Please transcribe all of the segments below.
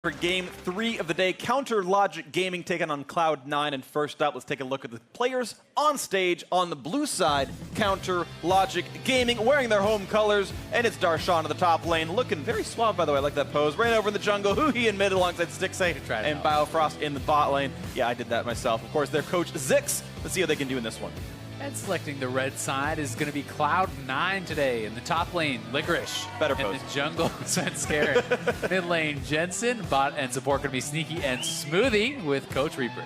For game 3 of the day, Counter Logic Gaming taking on Cloud9. And first up, let's take a look at the players on stage on the blue side. Counter Logic Gaming wearing their home colors, and it's Darshan in the top lane, looking very suave, by the way. I like that pose. Ran over in the jungle, Huhi in mid alongside Stixay and Biofrost in the bot lane. Yeah, I did that myself. Of course, their coach Zix. Let's see how they can do in this one. And selecting the red side is going to be Cloud9 today. In the top lane, Licorice. Better pose. In the jungle, Svenskeren. Mid lane, Jensen. Bot and support going to be Sneaky and Smoothie with Coach Reaper.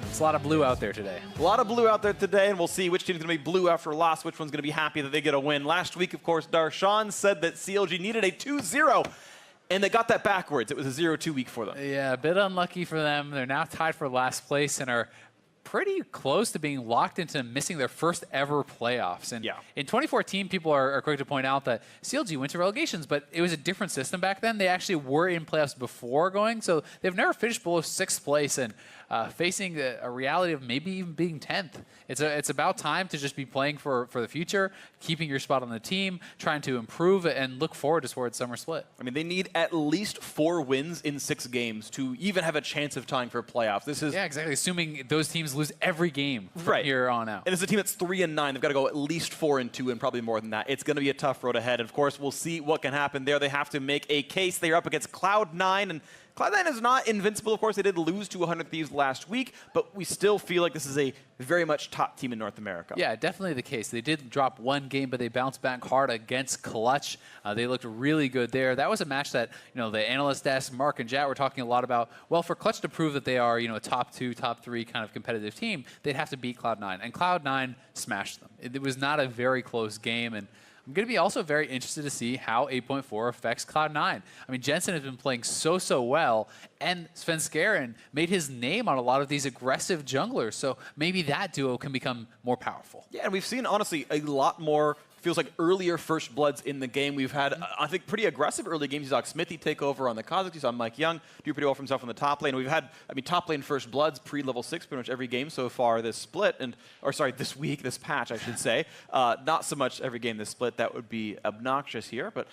It's a lot of blue out there today. A lot of blue out there today, and we'll see which team's going to be blue after a loss, which one's going to be happy that they get a win. Last week, of course, Darshan said that CLG needed a 2-0. And they got that backwards. It was a 0-2 week for them. Yeah, a bit unlucky for them. They're now tied for last place and are pretty close to being locked into missing their first ever playoffs. And in 2014, people are quick to point out that CLG went to relegations, but it was a different system back then. They actually were in playoffs before going, so they've never finished below 6th place and facing a reality of maybe even being 10th. It's about time to just be playing for the future, keeping your spot on the team, trying to improve and look forward to towards summer split. I mean, they need at least 4 wins in 6 games to even have a chance of tying for playoffs. This is exactly. Assuming those teams lose every game from here on out. And it's a team that's 3-9. They've got to go at least 4-2 and probably more than that. It's going to be a tough road ahead. And of course, we'll see what can happen there. They have to make a case. They're up against Cloud9, and Cloud9 is not invincible. Of course, they did lose to 100 Thieves last week, but we still feel like this is a very much top team in North America. Yeah, definitely the case. They did drop 1 game, but they bounced back hard against Clutch. They looked really good there. That was a match that, the analyst desk, Mark and Jat, were talking a lot about. Well, for Clutch to prove that they are, a top 2, top 3 kind of competitive team, they'd have to beat Cloud9. And Cloud9 smashed them. It was not a very close game, and I'm going to be also very interested to see how 8.4 affects Cloud9. I mean, Jensen has been playing so well, and Svenskeren made his name on a lot of these aggressive junglers, so maybe that duo can become more powerful. Yeah, and we've seen, honestly, a lot more, feels like earlier first bloods in the game. We've had, I think, pretty aggressive early games. You saw Smithy take over on the Kazakhs. You saw Mike Young do pretty well for himself on the top lane. We've had, top lane first bloods pre-level 6 pretty much every game so far this split, this week, this patch, I should say. Not so much every game this split. That would be obnoxious here, but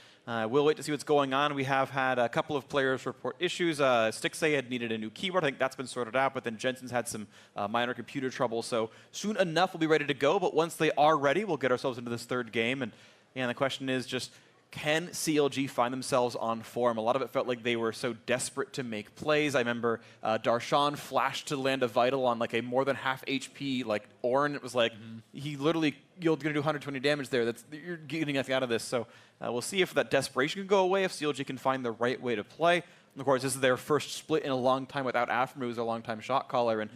we'll wait to see what's going on. We have had a couple of players report issues. Stixay had needed a new keyboard. I think that's been sorted out, but then Jensen's had some minor computer trouble. So soon enough, we'll be ready to go. But once they are ready, we'll get ourselves into this 3rd game. And the question is just, can CLG find themselves on form? A lot of it felt like they were so desperate to make plays. I remember Darshan flashed to land a Vital on like a more than half HP Ornn. It was like, he literally, you're going to do 120 damage there. You're getting nothing out of this. So we'll see if that desperation can go away, if CLG can find the right way to play. And of course, this is their first split in a long time without Afrim, who's a long-time shot caller, and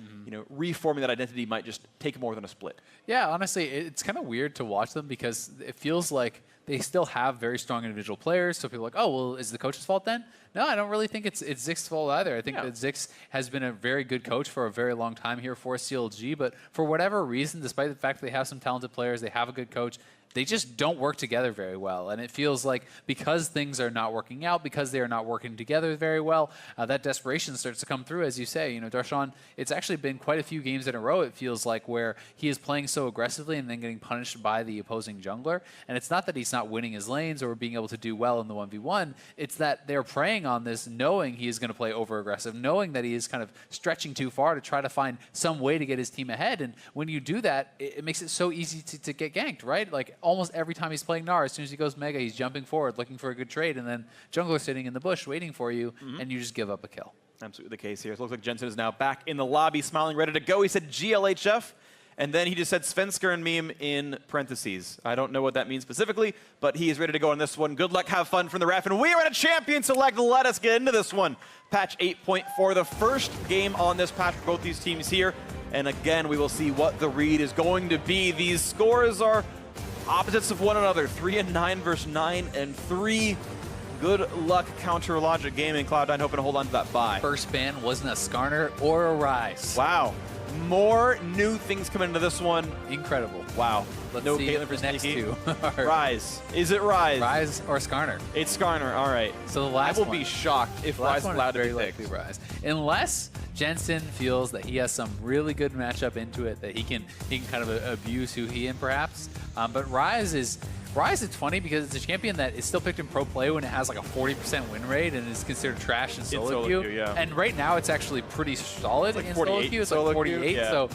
reforming that identity might just take more than a split. Yeah, honestly, it's kind of weird to watch them because it feels like they still have very strong individual players. So people are like, oh, well, is the coach's fault then? No, I don't really think it's Zix's fault either. I think that Zix has been a very good coach for a very long time here for CLG, but for whatever reason, despite the fact that they have some talented players, they have a good coach, they just don't work together very well. And it feels like because things are not working out, because they are not working together very well, that desperation starts to come through, as you say. Darshan, it's actually been quite a few games in a row, it feels like, where he is playing so aggressively and then getting punished by the opposing jungler. And it's not that he's not winning his lanes or being able to do well in the 1v1. It's that they're preying on this, knowing he is going to play over-aggressive, knowing that he is kind of stretching too far to try to find some way to get his team ahead. And when you do that, it makes it so easy to get ganked, right? Like, almost every time he's playing Gnar, as soon as he goes Mega, he's jumping forward, looking for a good trade, and then jungler sitting in the bush waiting for you, and you just give up a kill. Absolutely the case here. It looks like Jensen is now back in the lobby, smiling, ready to go. He said GLHF, and then he just said Svenskeren meme in parentheses. I don't know what that means specifically, but he is ready to go on this one. Good luck, have fun from the ref, and we are at a champion select. Let us get into this one. Patch 8.4, the first game on this patch for both these teams here. And again, we will see what the read is going to be. These scores are opposites of one another, 3-9 versus 9-3. Good luck, Counter Logic Gaming. Cloud9 hoping to hold on to that bye. First ban wasn't a Skarner or a Rise. Wow. More new things coming into this one. Incredible. Wow. Let's no see Caitlyn for next sneaky. 2. Rise. Is it Rise? Rise or Skarner? It's Skarner. All right. So the last I will be shocked if Rise is allowed to be picked. Rise. Unless Jensen feels that he has some really good matchup into it, that he can kind of abuse Huhi in perhaps. But Rise is Ryze, it's funny because it's a champion that is still picked in pro play when it has like a 40% win rate and is considered trash in solo queue. Yeah. And right now it's actually pretty solid in solo queue. It's like 48. Yeah. So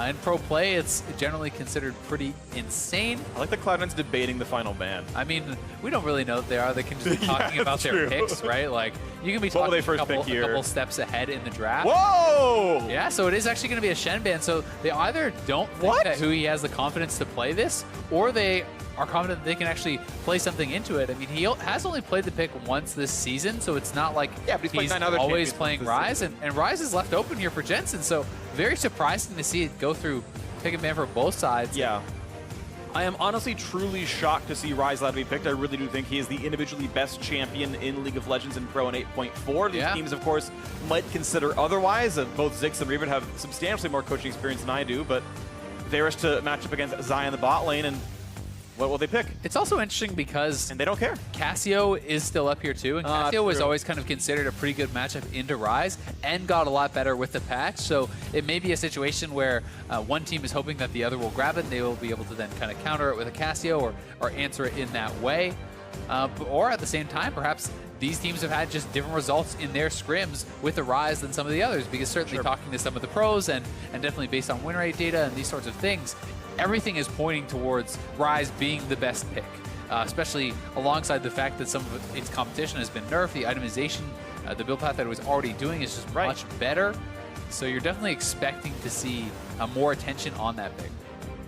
in pro play, it's generally considered pretty insane. I like the Cloud9's debating the final ban. I mean, we don't really know what they are. They can just be talking about their picks, right? Like, you can be talking a couple steps ahead in the draft. Whoa! Yeah, so it is actually going to be a Shen ban. So they either don't think that Hui has the confidence to play this, or they are confident that they can actually play something into it. I mean, he has only played the pick once this season, so it's not like he's always playing Ryze. And Ryze is left open here for Jensen, so very surprising to see it go through pick and ban for both sides. Yeah. I am honestly truly shocked to see Ryze allowed to be picked. I really do think he is the individually best champion in League of Legends in Pro and 8.4. These teams, of course, might consider otherwise. Both Ziggs and Reaver have substantially more coaching experience than I do, but there is to match up against Zai in the bot lane, and what will they pick? It's also interesting because... And they don't care. Cassio is still up here too, and Cassio was always kind of considered a pretty good matchup into Ryze and got a lot better with the patch, so it may be a situation where one team is hoping that the other will grab it and they will be able to then kind of counter it with a Cassio or answer it in that way. Or at the same time, perhaps these teams have had just different results in their scrims with the Ryze than some of the others, because certainly talking to some of the pros and definitely based on win rate data and these sorts of things, everything is pointing towards Ryze being the best pick, especially alongside the fact that some of its competition has been nerfed. The itemization, the build path that it was already doing is just much better. So you're definitely expecting to see more attention on that pick.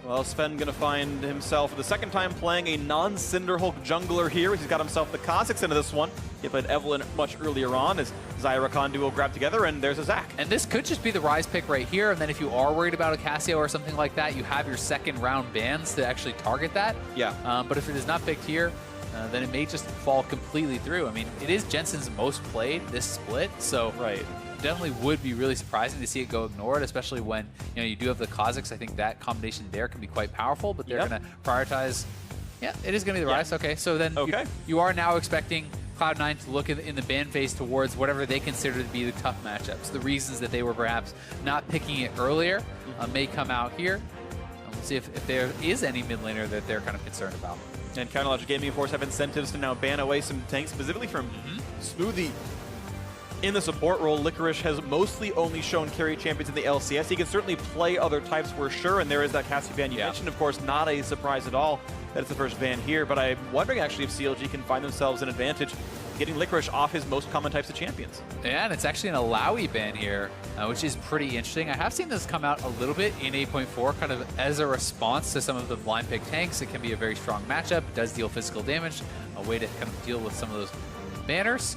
Well, Sven going to find himself for the second time playing a non-Cinderhulk jungler here. He's got himself the Kha'Zix into this one. He played Evelyn much earlier on as Zyra-Khan duo grab together, and there's a Zac. And this could just be the Ryze pick right here, and then if you are worried about a Cassio or something like that, you have your second round bans to actually target that. Yeah. But if it is not picked here, then it may just fall completely through. I mean, it is Jensen's most played this split, so definitely would be really surprising to see it go ignored, especially when you do have the Kha'Zix. I think that combination there can be quite powerful, but they're going to prioritize. Yeah, it is going to be the Ryze. Okay, so then you are now expecting Cloud9 to look in the ban phase towards whatever they consider to be the tough matchups. The reasons that they were perhaps not picking it earlier may come out here. We'll see if there is any mid laner that they're kind of concerned about. And Counterlogic Gaming, of course, have incentives to now ban away some tanks, specifically from Smoothie. In the support role, Licorice has mostly only shown carry champions in the LCS. He can certainly play other types for sure, and there is that Cassio ban you mentioned. Of course, not a surprise at all that it's the first ban here, but I'm wondering actually if CLG can find themselves an advantage getting Licorice off his most common types of champions. Yeah, and it's actually an Alawi ban here, which is pretty interesting. I have seen this come out a little bit in 8.4, kind of as a response to some of the blind pick tanks. It can be a very strong matchup. It does deal physical damage, a way to kind of deal with some of those banners.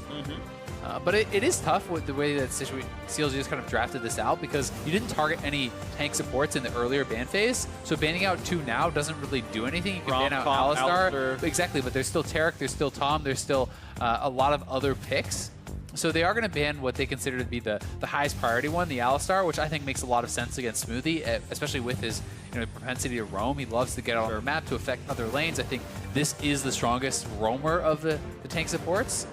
But it is tough with the way that CLG has kind of drafted this out, because you didn't target any tank supports in the earlier ban phase. So banning out 2 now doesn't really do anything. You can ban out Alistar. Exactly, but there's still Taric, there's still Tom, there's still a lot of other picks. So they are going to ban what they consider to be the highest priority one, the Alistar, which I think makes a lot of sense against Smoothie, especially with his propensity to roam. He loves to get out on the map to affect other lanes. I think this is the strongest roamer of the tank supports.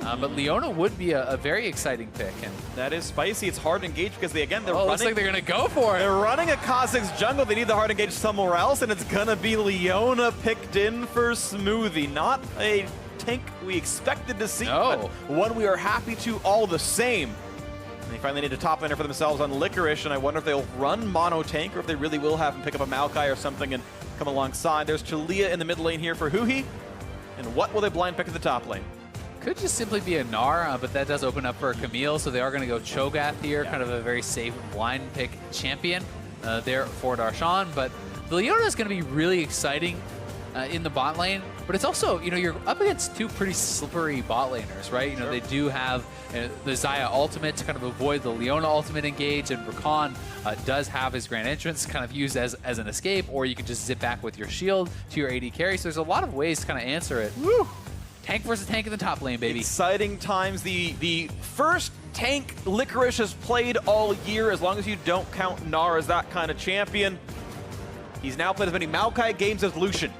But Leona would be a very exciting pick. And that is spicy. It's hard to engage because they're running. Looks like they're going to go for it. They're running a Kha'Zix jungle. They need the hard engage somewhere else, and it's going to be Leona picked in for Smoothie. Not a tank we expected to see, but one we are happy to all the same. And they finally need a top laner for themselves on Licorice, and I wonder if they'll run mono tank or if they really will have him pick up a Maokai or something and come alongside. There's Talia in the mid lane here for Hui. And what will they blind pick at the top lane? Could just simply be a Gnar, but that does open up for a Camille, so they are going to go Cho'Gath here, kind of a very safe blind pick champion there for Darshan. But the Leona is going to be really exciting in the bot lane, but it's also, you're up against 2 pretty slippery bot laners, right? They do have the Xayah ultimate to kind of avoid the Leona ultimate engage, and Rakan does have his Grand Entrance kind of used as an escape, or you can just zip back with your shield to your AD carry. So there's a lot of ways to kind of answer it. Woo! Tank versus tank in the top lane, baby. Exciting times. The first tank Licorice has played all year, as long as you don't count Gnar as that kind of champion. He's now played as many Maokai games as Lucian.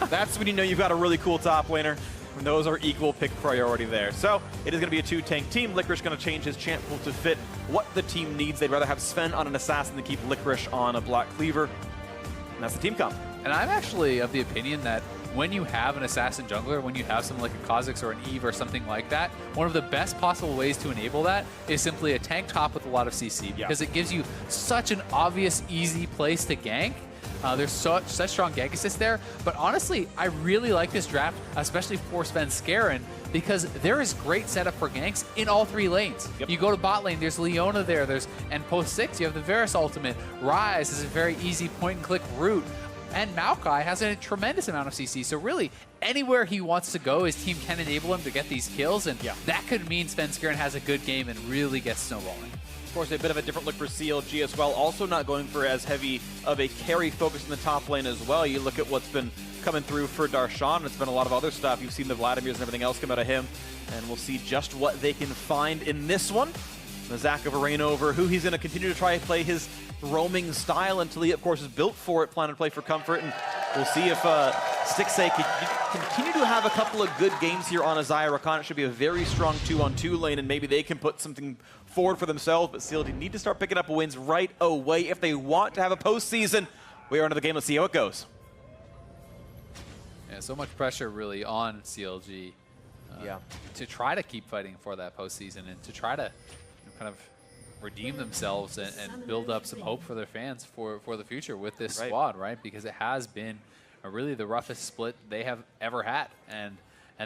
That's when you know you've got a really cool top laner, and those are equal pick priority there. So it is going to be a 2-tank team. Licorice going to change his champ pool to fit what the team needs. They'd rather have Sven on an assassin than keep Licorice on a Black Cleaver. And that's the team comp. And I'm actually of the opinion that when you have an assassin jungler, when you have something like a Kha'Zix or an Eve or something like that, one of the best possible ways to enable that is simply a tank top with a lot of CC, because it gives you such an obvious, easy place to gank. There's such strong gank assist there, but honestly, I really like this draft, especially for Svenskeren, because there is great setup for ganks in all 3 lanes. You go to bot lane, there's Leona there, and post 6, you have the Varus ultimate. Ryze is a very easy point-and-click route, and Maokai has a tremendous amount of CC, so really, anywhere he wants to go, his team can enable him to get these kills, and that could mean Svenskeren has a good game and really gets snowballing. Of course, a bit of a different look for CLG as well. Also not going for as heavy of a carry focus in the top lane as well. You look at what's been coming through for Darshan. It's been a lot of other stuff. You've seen the Vladimirs and everything else come out of him. And we'll see just what they can find in this one. The Zach of a Reignover, who he's going to continue to try and play his roaming style until he, of course, is built for it, planning to play for comfort. And we'll see if Stixxay can continue to have a couple of good games here on Xayah Rakan. It should be a very strong 2-on-2 lane, and maybe they can put something forward for themselves. But CLG need to start picking up wins right away if they want to have a postseason. We are into the game. Let's see how it goes. Yeah, so much pressure really on CLG to try to keep fighting for that postseason and to try to kind of redeem themselves and build up some hope for their fans for the future with this squad, right? Because it has been really the roughest split they have ever had. And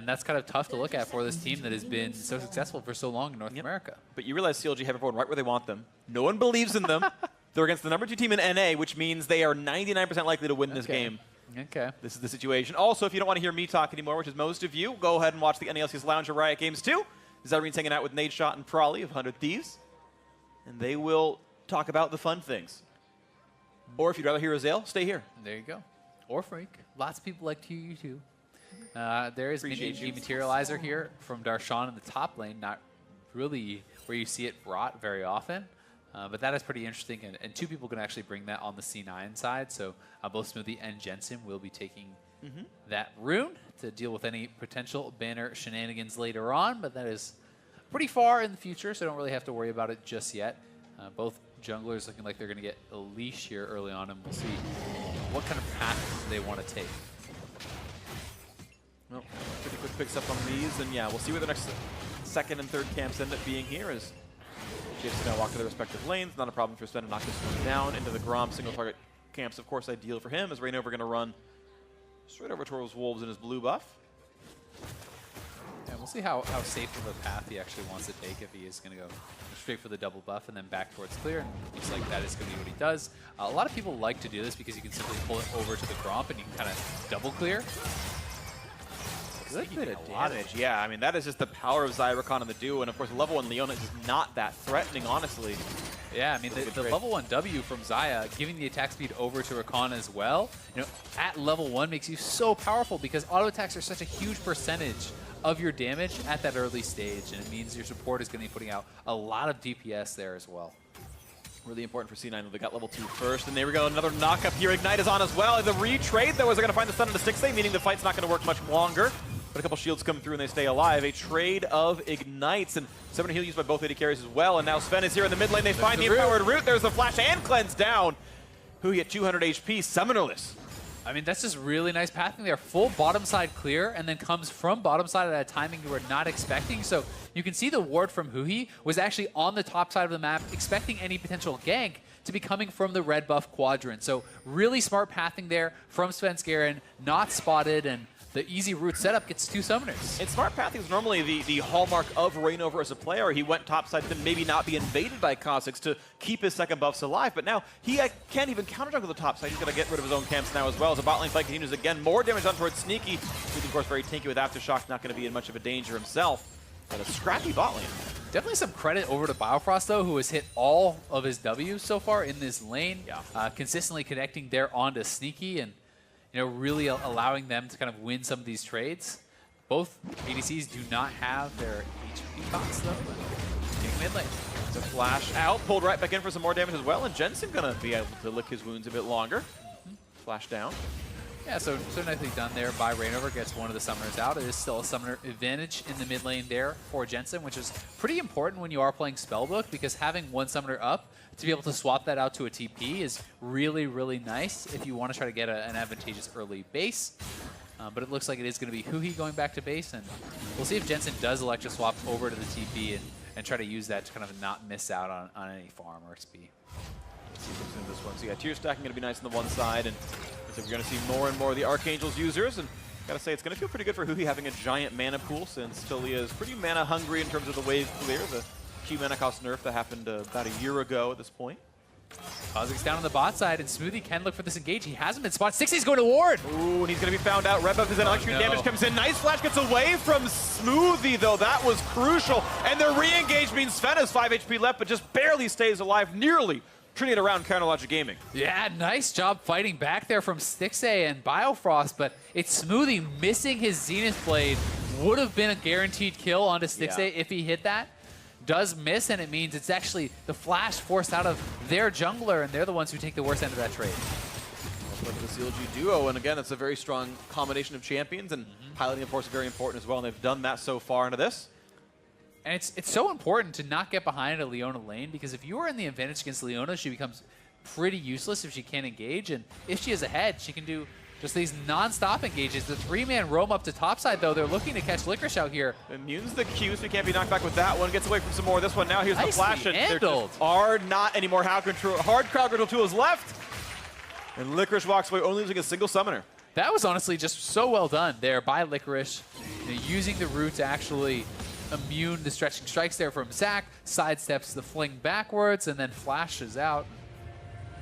that's kind of tough to look at for this team that has been so successful for so long in North America. But you realize CLG have everyone right where they want them. No one believes in them. They're against the #2 team in NA, which means they are 99% likely to win this game. Okay. This is the situation. Also, if you don't want to hear me talk anymore, which is most of you, go ahead and watch the LCS Lounge or Riot Games 2. Zyreen's hanging out with Nadeshot and Prolly of 100 Thieves. And they will talk about the fun things. Or if you'd rather hear Azale, stay here. There you go. Or Freak. Lots of people like to hear you too. There is Mid-AG Materializer here from Darshan in the top lane, not really where you see it brought very often. But that is pretty interesting, and 2 people can actually bring that on the C9 side. So both Smoothie and Jensen will be taking that rune to deal with any potential banner shenanigans later on, but that is pretty far in the future, so don't really have to worry about it just yet. Both junglers looking like they're going to get a leash here early on, and we'll see what kind of path they want to take. Well, pretty quick picks up on these, and yeah, we'll see where the next 2nd and 3rd camps end up being here as Jason now walk to their respective lanes. Not a problem for Sven to knock this one down into the Grom single target camps. Of course, ideal for him as Reignover going to run straight over towards Wolves in his blue buff. Yeah, we'll see how safe of a path he actually wants to take, if he is going to go straight for the double buff and then back towards clear. And looks like that is going to be what he does. A lot of people like to do this because you can simply pull it over to the Gromp and you can kind of double clear. Good bit of damage. Yeah, I mean, that is just the power of Xayah Rakan and the duo. And of course, level 1 Leona is just not that threatening, honestly. Yeah, I mean, the level 1 W from Xayah, giving the attack speed over to Rakan as well, at level 1 makes you so powerful because auto attacks are such a huge percentage of your damage at that early stage, and it means your support is going to be putting out a lot of DPS there as well. Really important for C9 that they got level 2 first. And there we go, another knock up here. Ignite is on as well. The retrade, though, is they're going to find the stun into Stixxay, meaning the fight's not going to work much longer. But a couple shields come through and they stay alive. A trade of Ignites, and 7 heal used by both AD carries as well. And now Sven is here in the mid lane. They find the empowered root. There's the flash and cleanse down. Huhi at 200 HP, Summonerless. I mean, that's just really nice pathing there. Full bottom side clear, and then comes from bottom side at a timing you were not expecting. So you can see the ward from Huhi was actually on the top side of the map, expecting any potential gank to be coming from the red buff quadrant. So really smart pathing there from Svenskeren, not spotted, and the easy route setup gets 2 summoners. And smart pathing is normally the hallmark of Reignover as a player. He went topside to maybe not be invaded by Kha'Zix to keep his second buffs alive, but now he can't even counter jungle the top side. He's going to get rid of his own camps now as well as a bot lane fight continues again. More damage on towards Sneaky, who's of course very tanky with Aftershock, not going to be in much of a danger himself. But a scrappy bot lane. Definitely some credit over to Biofrost, though, who has hit all of his W's so far in this lane, consistently connecting there onto Sneaky and really allowing them to kind of win some of these trades. Both ADCs do not have their HP costs, though, but getting mid lane. So flash out, pulled right back in for some more damage as well, and Jensen going to be able to lick his wounds a bit longer. Flash down. Yeah, so nicely done there by Reignover. Gets one of the summoners out. It is still a summoner advantage in the mid lane there for Jensen, which is pretty important when you are playing Spellbook, because having one summoner up to be able to swap that out to a TP is really, really nice if you want to try to get an advantageous early base. But it looks like it is going to be Huhi going back to base, and we'll see if Jensen does Electro Swap over to the TP and try to use that to kind of not miss out on any farm or XP. Let's see what's in this one. So yeah, tier stacking going to be nice on the one side, and so we're going to see more and more of the Archangel's users, and gotta say, it's going to feel pretty good for Huhi having a giant mana pool, since Talia is pretty mana hungry in terms of the wave clear. The Q mana cost nerf that happened about a year ago at this point. Kha'Zix down on the bot side, and Smoothie can look for this engage. He hasn't been spotted. 60's going to ward. Ooh, and he's going to be found out. Red buff is in. Electric damage comes in. Nice flash gets away from Smoothie, though. That was crucial. And the re-engage means Sven has 5 HP left, but just barely stays alive, nearly turning it around Counter Logic Gaming. Yeah, nice job fighting back there from Stixxay and Biofrost, but it's Smoothie missing his Zenith Blade. Would have been a guaranteed kill onto Stixxay if he hit that. Does miss, and it means it's actually the flash forced out of their jungler, and they're the ones who take the worst end of that trade. Look at the CLG duo, and again, it's a very strong combination of champions, and piloting, of course, is very important as well, and they've done that so far into this. And it's so important to not get behind a Leona lane, because if you are in the advantage against Leona, she becomes pretty useless if she can't engage, and if she is ahead, she can do just these non-stop engages. The 3-man roam up to topside, though. They're looking to catch Licorice out here. Immunes the Q, so he can't be knocked back with that one. Gets away from some more of this one. Now here's the flash. There are not any more hard crowd control tools left. And Licorice walks away, only losing a single summoner. That was honestly just so well done there by Licorice. Using the root to actually immune the stretching strikes there from Zac, sidesteps the fling backwards, and then flashes out.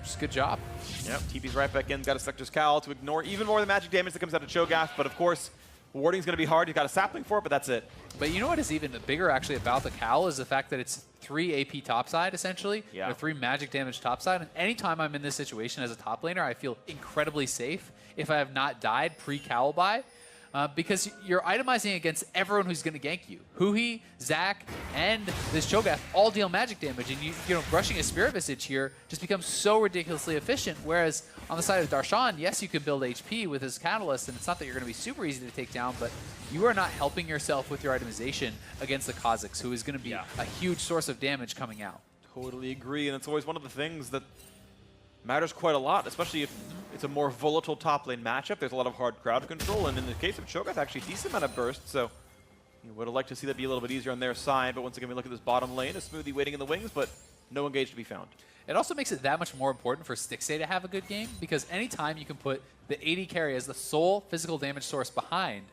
Just good job. Yep, TP's right back in, got a Selector's Cowl to ignore even more of the magic damage that comes out of Cho'Gath, but of course, warding's going to be hard. You've got a sapling for it, but that's it. But you know what is even bigger actually about the Cowl is the fact that it's 3 AP topside, essentially, or 3 magic damage topside, and anytime I'm in this situation as a top laner, I feel incredibly safe if I have not died pre-Cowl buy. Because you're itemizing against everyone who's going to gank you. Huhi, Zac, and this Cho'Gath all deal magic damage, and you know, brushing a Spirit Visage here just becomes so ridiculously efficient, whereas on the side of Darshan, yes, you can build HP with his Catalyst, and it's not that you're going to be super easy to take down, but you are not helping yourself with your itemization against the Kha'Zix, who is going to be a huge source of damage coming out. Totally agree, and it's always one of the things that matters quite a lot, especially if it's a more volatile top lane matchup. There's a lot of hard crowd control, and in the case of Cho'Gath, actually decent amount of burst, so you would have liked to see that be a little bit easier on their side, but once again, we look at this bottom lane, a Smoothie waiting in the wings, but no engage to be found. It also makes it that much more important for Stixxay to have a good game, because anytime you can put the AD carry as the sole physical damage source behind,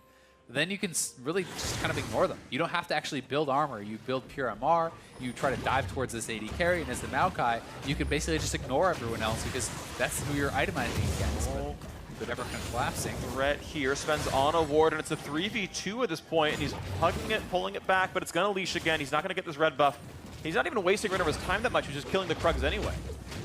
then you can really just kind of ignore them. You don't have to actually build armor. You build pure MR, you try to dive towards this AD carry, and as the Maokai, you can basically just ignore everyone else because that's who you're itemizing against. But never kind of collapsing. Threat here, Sven's on a ward, and it's a 3v2 at this point, and he's hugging it, pulling it back, but it's going to leash again. He's not going to get this red buff. He's not even wasting rid of his time that much. He's just killing the Krugs anyway.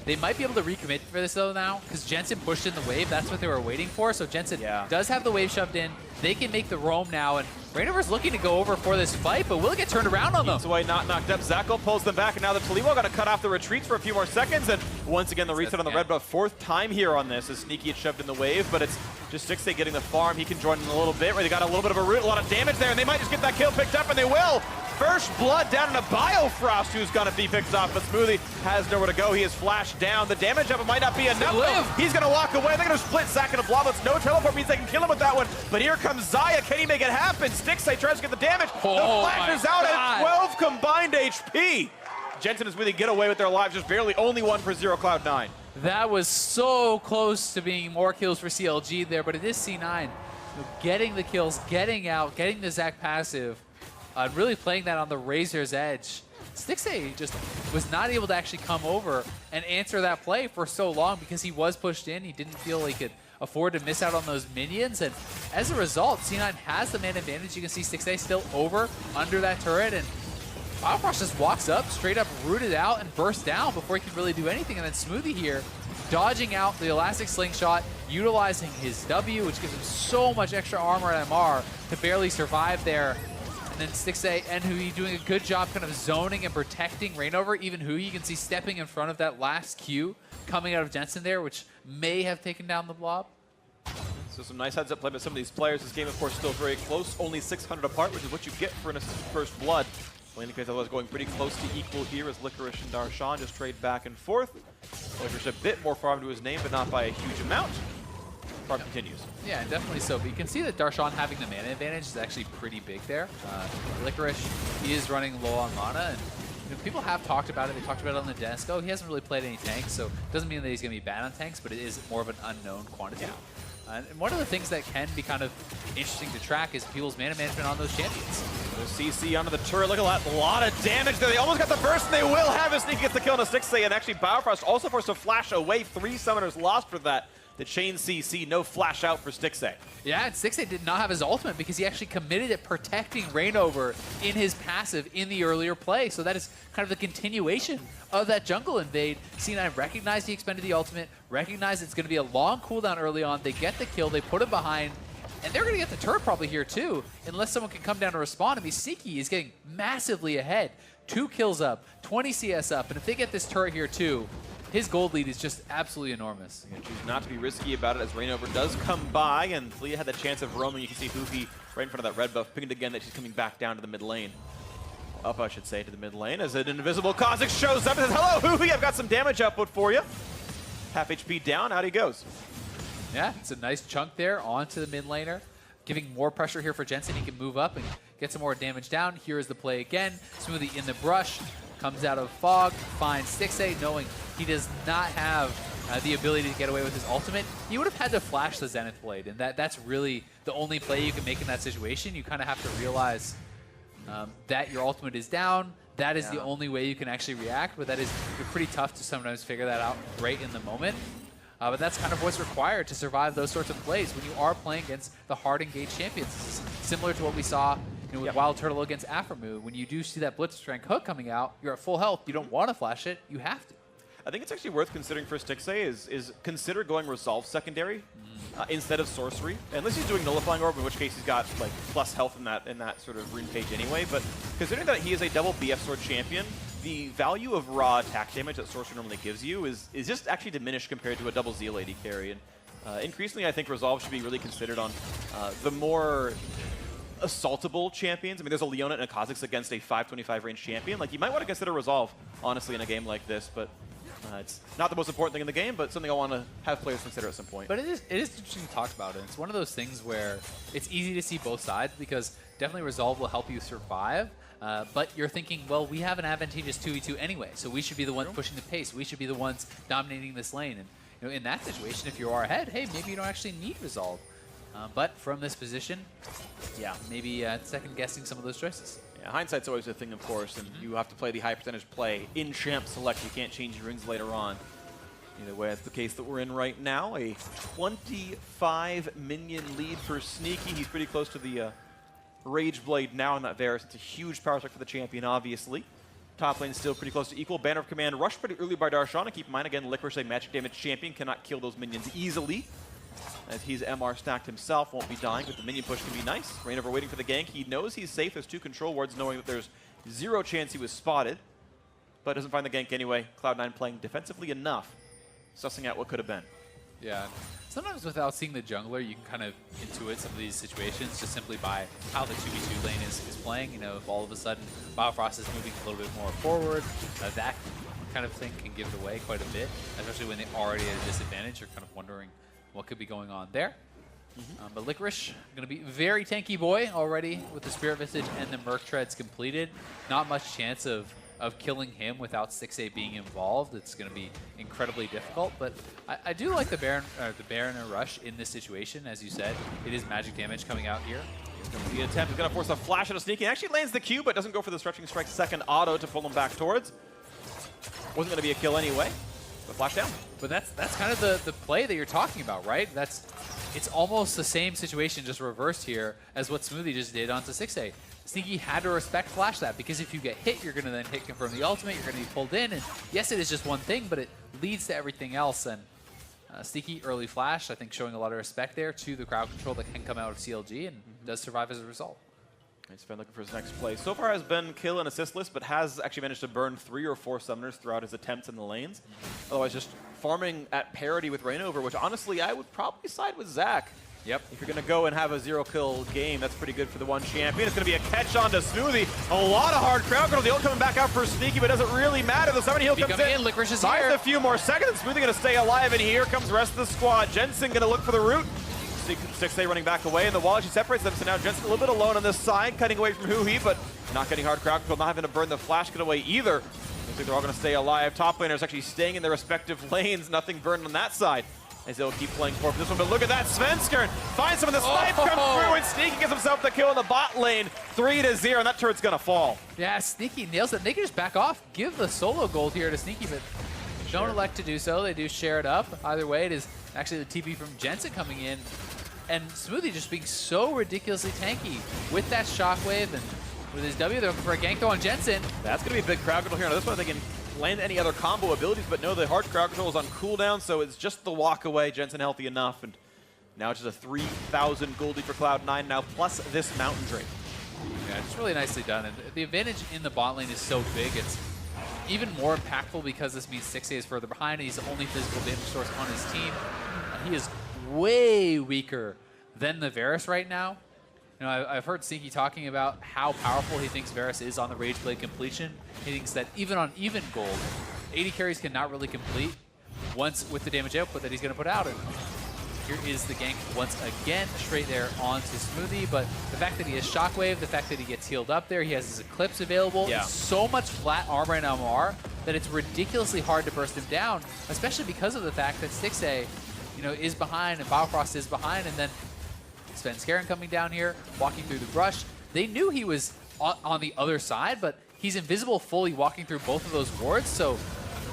They might be able to recommit for this, though, now, because Jensen pushed in the wave. That's what they were waiting for, so Jensen does have the wave shoved in. They can make the roam now, and Rainover's looking to go over for this fight, but will it get turned around on them? Away, not knocked up. Zako pulls them back, and now the Taliwa going to cut off the retreats for a few more seconds, and once again, the reset on the red buff. 4th time here on this, as Sneaky had shoved in the wave, but it's just Stixxay getting the farm. He can join in a little bit, where they got a little bit of a root, a lot of damage there, and they might just get that kill picked up, and they will. First blood down into Biofrost, who's going to be picked off, but Smoothie has nowhere to go. He is flashed down. The damage up it might not be enough. He's going to walk away. They're going to split Zac and a blob. It's no teleport means they can kill him with that one. But here comes Xayah. Can he make it happen? Stixxay tries to get the damage. The flash is out at 12 combined HP. Jensen and Smoothie get away with their lives, just barely only 1 for 0 Cloud9. That was so close to being more kills for CLG there, but it is C9. Getting the kills, getting out, getting the Zac passive. Really playing that on the razor's edge. Stixxay just was not able to actually come over and answer that play for so long because he was pushed in. He didn't feel he could afford to miss out on those minions. And as a result, C9 has the man advantage. You can see Stixxay still over under that turret. And Biofrost just walks up, straight up rooted out and bursts down before he can really do anything. And then Smoothie here, dodging out the Elastic Slingshot, utilizing his W, which gives him so much extra armor and MR to barely survive there. And then Stixxay and Huhi doing a good job kind of zoning and protecting Rainover. Even Huhi, you can see stepping in front of that last Q coming out of Jensen there, which may have taken down the blob. So some nice heads-up play by some of these players. This game, of course, still very close. Only 600 apart, which is what you get for an first blood. Well, indicates that was going pretty close to equal here as Licorice and Darshan just trade back and forth. Licorice a bit more farm to his name, but not by a huge amount. farm continues. Yeah, definitely so. But you can see that Darshan having the mana advantage is actually pretty big there. Licorice, he is running low on mana, and people have talked about it. They talked about it on the desk. Oh, he hasn't really played any tanks, so it doesn't mean that he's going to be bad on tanks, but it is more of an unknown quantity. And one of the things that can be kind of interesting to track is people's mana management on those champions. There's CC onto the turret. Look at that. A lot of damage there. They almost got the burst, and they will have it. Sneaky gets the kill on a 6A, and actually Biofrost also forced to flash away. 3 summoners lost for that. The chain CC, no flash out for Stixxay. Yeah, and Stixxay did not have his ultimate because he actually committed at protecting Reignover in his passive in the earlier play. So that is kind of the continuation of that jungle invade. C9 recognized he expended the ultimate, recognized it's going to be a long cooldown early on. They get the kill, they put him behind, and they're going to get the turret probably here too, unless someone can come down to respond. I mean, Sneaky is getting massively ahead. 2 kills up, 20 CS up, and if they get this turret here too, his gold lead is just absolutely enormous. Choose not to be risky about it as Reignover does come by, and Flea had the chance of roaming. You can see Hoofy right in front of that red buff, pinged again that she's coming back down to the mid lane. Up, I should say, to the mid lane as an invisible Kha'Zix shows up and says, hello, Hoofy, I've got some damage output for you. Half HP down, out he goes. Yeah, it's a nice chunk there onto the mid laner, giving more pressure here for Jensen. He can move up and get some more damage down. Here is the play again. Smoothie in the brush. Comes out of fog, finds Stixxay, knowing he does not have the ability to get away with his ultimate. He would have had to flash the Zenith Blade, and that's really the only play you can make in that situation. You kind of have to realize that your ultimate is down. That is the only way you can actually react, but that is pretty tough to sometimes figure that out right in the moment. But that's kind of what's required to survive those sorts of plays when you are playing against the hard engaged champions. This is similar to what we saw with Wild Turtle against Aphromoo. When you do see that Blitzcrank hook coming out, you're at full health. You don't want to flash it. You have to. I think it's actually worth considering for Stixxay is consider going Resolve secondary instead of Sorcery. Unless he's doing Nullifying Orb, in which case he's got like plus health in that sort of rune page anyway. But considering that he is a double BF Sword champion, the value of raw attack damage that Sorcery normally gives you is just actually diminished compared to a double Zeal AD carry. And increasingly, I think Resolve should be really considered on the more assaultable champions. I mean, there's a Leona and a Kha'Zix against a 525 range champion. Like, you might want to consider Resolve, honestly, in a game like this, but it's not the most important thing in the game, but something I want to have players consider at some point. But it is interesting to talk about it. It's one of those things where it's easy to see both sides because definitely Resolve will help you survive, but you're thinking, well, we have an advantageous 2v2 anyway, so we should be the ones pushing the pace. We should be the ones dominating this lane. And in that situation, if you are ahead, hey, maybe you don't actually need Resolve. But from this position, maybe second-guessing some of those choices. Yeah, hindsight's always a thing, of course, and you have to play the high percentage play in champ select. You can't change your rings later on. Either way, that's the case that we're in right now. A 25 minion lead for Sneaky. He's pretty close to the Rage Blade now in that Varus. It's a huge power check for the champion, obviously. Top lane still pretty close to equal. Banner of Command rushed pretty early by Darshan. And keep in mind, again, Licorice, a magic damage champion, cannot kill those minions easily. As he's MR stacked himself, won't be dying, but the minion push can be nice. Reignover waiting for the gank. He knows he's safe. There's 2 control wards, knowing that there's 0 chance he was spotted, but doesn't find the gank anyway. Cloud9 playing defensively enough, sussing out what could have been. Yeah. Sometimes without seeing the jungler, you can kind of intuit some of these situations just simply by how the 2v2 lane is playing. You know, if all of a sudden Biofrost is moving a little bit more forward, that kind of thing can give it away quite a bit, especially when they already at a disadvantage. You're kind of wondering what could be going on there. But Licorice, going to be very tanky boy already with the Spirit Visage and the Merc Treads completed. Not much chance of killing him without Stixxay being involved. It's going to be incredibly difficult, but I do like the Baron Rush in this situation. As you said, it is magic damage coming out here. The attempt is going to force a flash on a Sneaky. Actually lands the Q, but doesn't go for the Stretching Strike second auto to pull him back towards. Wasn't going to be a kill anyway. But flash down. But that's kind of the play that you're talking about, right? It's almost the same situation, just reversed here, as what Smoothie just did onto 6A. Sneaky had to respect flash that, because if you get hit, you're going to then hit confirm the ultimate, you're going to be pulled in, and yes, it is just one thing, but it leads to everything else, and Sneaky early flash, I think showing a lot of respect there to the crowd control that can come out of CLG, and does survive as a result. He's been looking for his next play. So far has been kill and assistless, but has actually managed to burn 3 or 4 summoners throughout his attempts in the lanes. Otherwise, just farming at parity with Reignover, which honestly, I would probably side with Zach. Yep. If you're going to go and have a 0-kill game, that's pretty good for the one champion. It's going to be a catch on to Smoothie. A lot of hard crowd control. The ult coming back out for Sneaky, but it doesn't really matter. The 7 heal comes in. Licorice is Buys here. a few more seconds. Smoothie going to stay alive, and here comes the rest of the squad. Jensen going to look for the root. 6A running back away, and the wall actually separates them, so now Jensen a little bit alone on this side, cutting away from Huhi, but not getting hard crowd control, not having to burn the flash get away either. Looks like they're all going to stay alive. Top laners actually staying in their respective lanes, nothing burned on that side, as they'll keep playing forward for this one. But look at that, Svenskeren finds some of the snipe, comes through, and Sneaky gets himself the kill in the bot lane, 3-0, and that turret's going to fall. Yeah, Sneaky nails it. They can just back off, give the solo gold here to Sneaky, but don't elect to do so. They do share it up. Either way, it is actually the TP from Jensen coming in. And Smoothie just being so ridiculously tanky with that shockwave and with his W. They're looking for a gank though on Jensen. That's going to be a big crowd control here. Now this one they can land any other combo abilities, but no, the hard crowd control is on cooldown, so it's just the walk away. Jensen healthy enough, and now it's just a 3,000 gold lead for Cloud9 now, plus this Mountain Drake. Yeah, it's really nicely done. And the advantage in the bot lane is so big. It's even more impactful because this means 6A is further behind. He's the only physical damage source on his team. And he is way weaker than the Varus right now. You know, I've heard Sneaky talking about how powerful he thinks Varus is on the Rage Blade completion. He thinks that even on even gold, 80 carries cannot really complete once with the damage output that he's going to put out. And here is the gank once again, straight there onto Smoothie. But the fact that he has Shockwave, the fact that he gets healed up there, he has his Eclipse available, so much flat armor and MR that it's ridiculously hard to burst him down, especially because of the fact that 6A, you know, is behind and Biofrost is behind, and then Svenskeren coming down here, walking through the brush. They knew he was on the other side, but he's invisible fully walking through both of those wards, so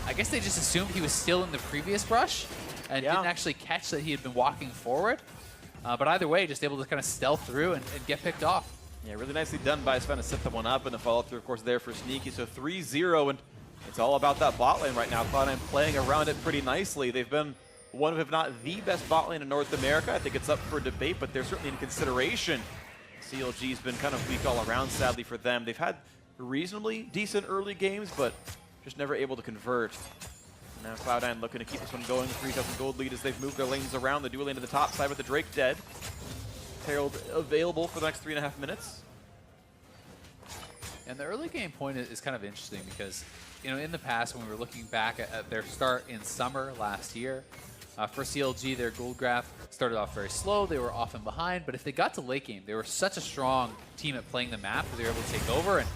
I guess they just assumed he was still in the previous brush and didn't actually catch that he had been walking forward. But either way, just able to kind of stealth through and get picked off. Yeah, really nicely done by Sven to set the one up, and the follow-through, of course, there for Sneaky. So 3-0, and it's all about that bot lane right now. Cloud9 playing around it pretty nicely. They've been one of, if not the best bot lane in North America. I think it's up for debate, but they're certainly in consideration. CLG's been kind of weak all around, sadly, for them. They've had reasonably decent early games, but just never able to convert. Now Cloud9 looking to keep this one going. 3,000 gold lead as they've moved their lanes around. The dual lane to the top side with the Drake dead. Herald available for the next 3.5 minutes. And the early game point is kind of interesting because, you know, in the past when we were looking back at their start in summer last year, for CLG, their gold graph started off very slow. They were often behind, but if they got to late game, they were such a strong team at playing the map that they were able to take over. And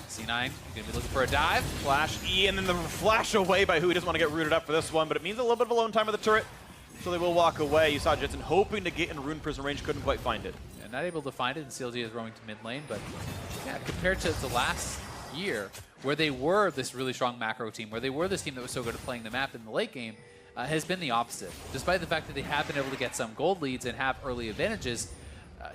C9 going to be looking for a dive. Flash E, and then the flash away by who he doesn't want to get rooted up for this one, but it means a little bit of alone time with the turret, so they will walk away. You saw Jensen hoping to get in Rune Prison range, couldn't quite find it. Yeah, not able to find it, and CLG is roaming to mid lane, but yeah, compared to the last year, where they were this really strong macro team, where they were this team that was so good at playing the map in the late game, has been the opposite. Despite the fact that they have been able to get some gold leads and have early advantages,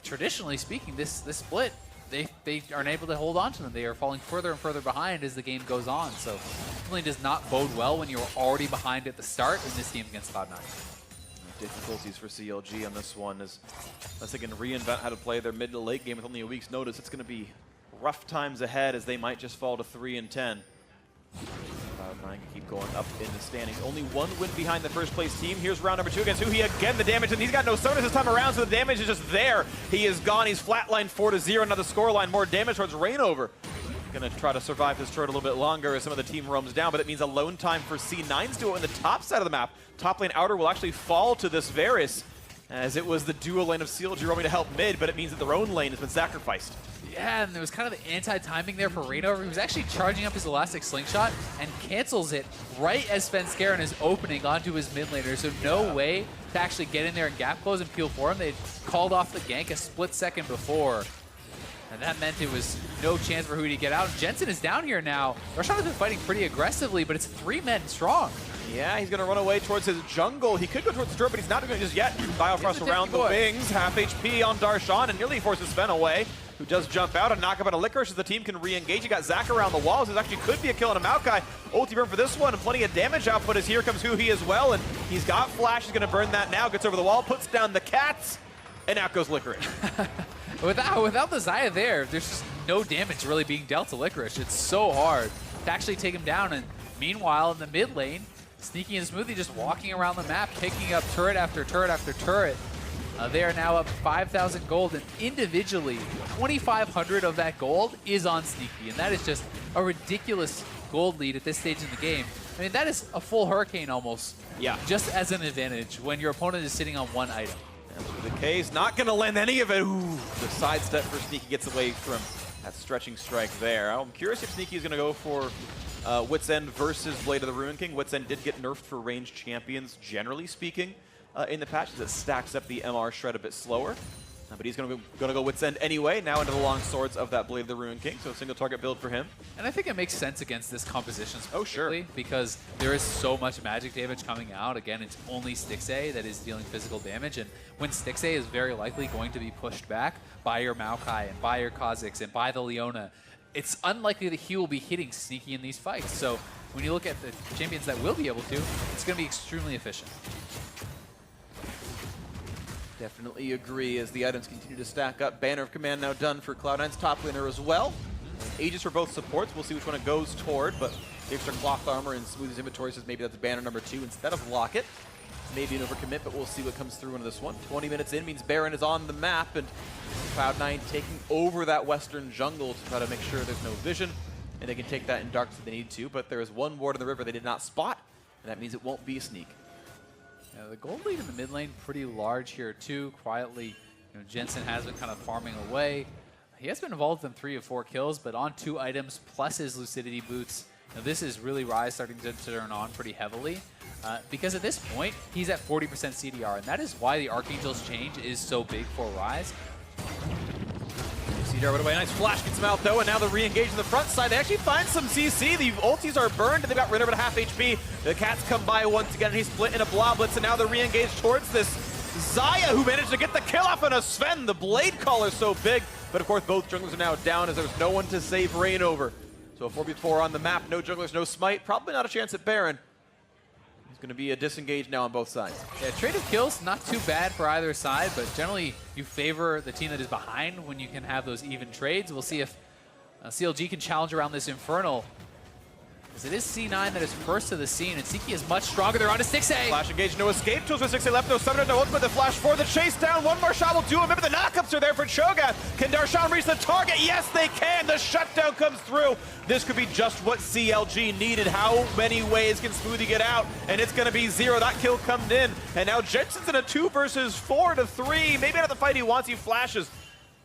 traditionally speaking, this split, they aren't able to hold on to them. They are falling further and further behind as the game goes on. So it definitely does not bode well when you're already behind at the start in this game against Cloud9. Difficulties for CLG on this one as unless they can reinvent how to play their mid to late game with only a week's notice, it's going to be rough times ahead as they might just fall to 3-10. Cloud9 can keep going up in the standings. Only one win behind the first place team. Here's round number 2 against Huhi again. The damage, and he's got no sodas this time around, so the damage is just there. He is gone. He's flatlined 4-0. Now the scoreline, more damage towards Rainover. Going to try to survive this turret a little bit longer as some of the team roams down, but it means alone time for C9's duo in the top side of the map. Top lane outer will actually fall to this Varus, as it was the dual lane of CLG roaming to help mid, but it means that their own lane has been sacrificed. Yeah, and there was kind of the anti-timing there for Rainover. He was actually charging up his Elastic Slingshot and cancels it right as Svenskeren is opening onto his mid laner. So no way to actually get in there and gap close and peel for him. They called off the gank a split second before. And that meant it was no chance for Huhi to get out. Jensen is down here now. Roshan has been fighting pretty aggressively, but it's 3 men strong. Yeah, he's going to run away towards his jungle. He could go towards the turret, but he's not doing it just yet. Biofrost around the wings, half HP on Darshan, and nearly forces Sven away, who does jump out and knock up on a Licorice as the team can re-engage. You got Zach around the walls. This actually could be a kill on a Maokai. Ulti burn for this one, and plenty of damage output as here comes Huhi as well, and he's got Flash. He's going to burn that now, gets over the wall, puts down the cats, and out goes Licorice. Without the Xayah there, there's just no damage really being dealt to Licorice. It's so hard to actually take him down, and meanwhile in the mid lane, Sneaky and Smoothie just walking around the map, picking up turret after turret after turret. They are now up 5,000 gold, and individually, 2,500 of that gold is on Sneaky, and that is just a ridiculous gold lead at this stage in the game. I mean, that is a full Hurricane almost, just as an advantage when your opponent is sitting on one item. The K's not going to land any of it. Ooh, the sidestep for Sneaky gets away from that stretching strike there. I'm curious if Sneaky is going to go for Wit's End versus Blade of the Ruin King. Wit's End did get nerfed for ranged champions, generally speaking, in the patch, as it stacks up the MR shred a bit slower. But he's going to go Wit's End anyway, now into the long swords of that Blade of the Ruin King, so a single target build for him. And I think it makes sense against this composition sure, because there is so much magic damage coming out. Again, it's only Stixxay that is dealing physical damage, and when Stixxay is very likely going to be pushed back by your Maokai and by your Kha'Zix and by the Leona, it's unlikely that he will be hitting Sneaky in these fights. So when you look at the champions that will be able to, it's going to be extremely efficient. Definitely agree as the items continue to stack up. Banner of Command now done for Cloud9's top laner as well. Aegis for both supports. We'll see which one it goes toward, but saves their cloth armor and Smooth's inventory says maybe that's banner number 2 instead of Locket. Maybe an overcommit, but we'll see what comes through into this one. 20 minutes in means Baron is on the map, and Cloud9 taking over that western jungle to try to make sure there's no vision, and they can take that in dark if they need to, but there is one ward in the river they did not spot, and that means it won't be a sneak. Yeah, the gold lead in the mid lane pretty large here too. Quietly, Jensen has been kind of farming away. He has been involved in 3 of 4 kills, but on 2 items plus his Lucidity boots. Now this is really Ryze starting to turn on pretty heavily. Because at this point, he's at 40% CDR, and that is why the Archangel's change is so big for Ryze. CDR went away, nice flash gets him out though, and now they're re-engaged on the front side. They actually find some CC, the ultis are burned, and they got rid of it at half HP. The cats come by once again, and he's split in a Bloblitz, and now they're re-engaged towards this Xayah, who managed to get the kill off on a Sven. The Blade Caller's so big, but of course both junglers are now down as there's no one to save Rain over. So a 4v4 on the map, no junglers, no smite, probably not a chance at Baron. It's going to be a disengage now on both sides. Yeah, trade of kills, not too bad for either side, but generally you favor the team that is behind when you can have those even trades. We'll see if CLG can challenge around this Infernal. As it is C9 that is first to the scene, and Siki is much stronger. They're on to Stixxay. Flash engage, no escape. Tools with Stixxay left, no summoner, no ultimate. The flash for the chase down. One more shot will do it. Maybe the knockups are there for Cho'Gath. Can Darshan reach the target? Yes, they can. The shutdown comes through. This could be just what CLG needed. How many ways can Smoothie get out? And it's going to be 0. That kill comes in. And now Jensen's in a 2 versus 4 to 3. Maybe not the fight he wants. He flashes.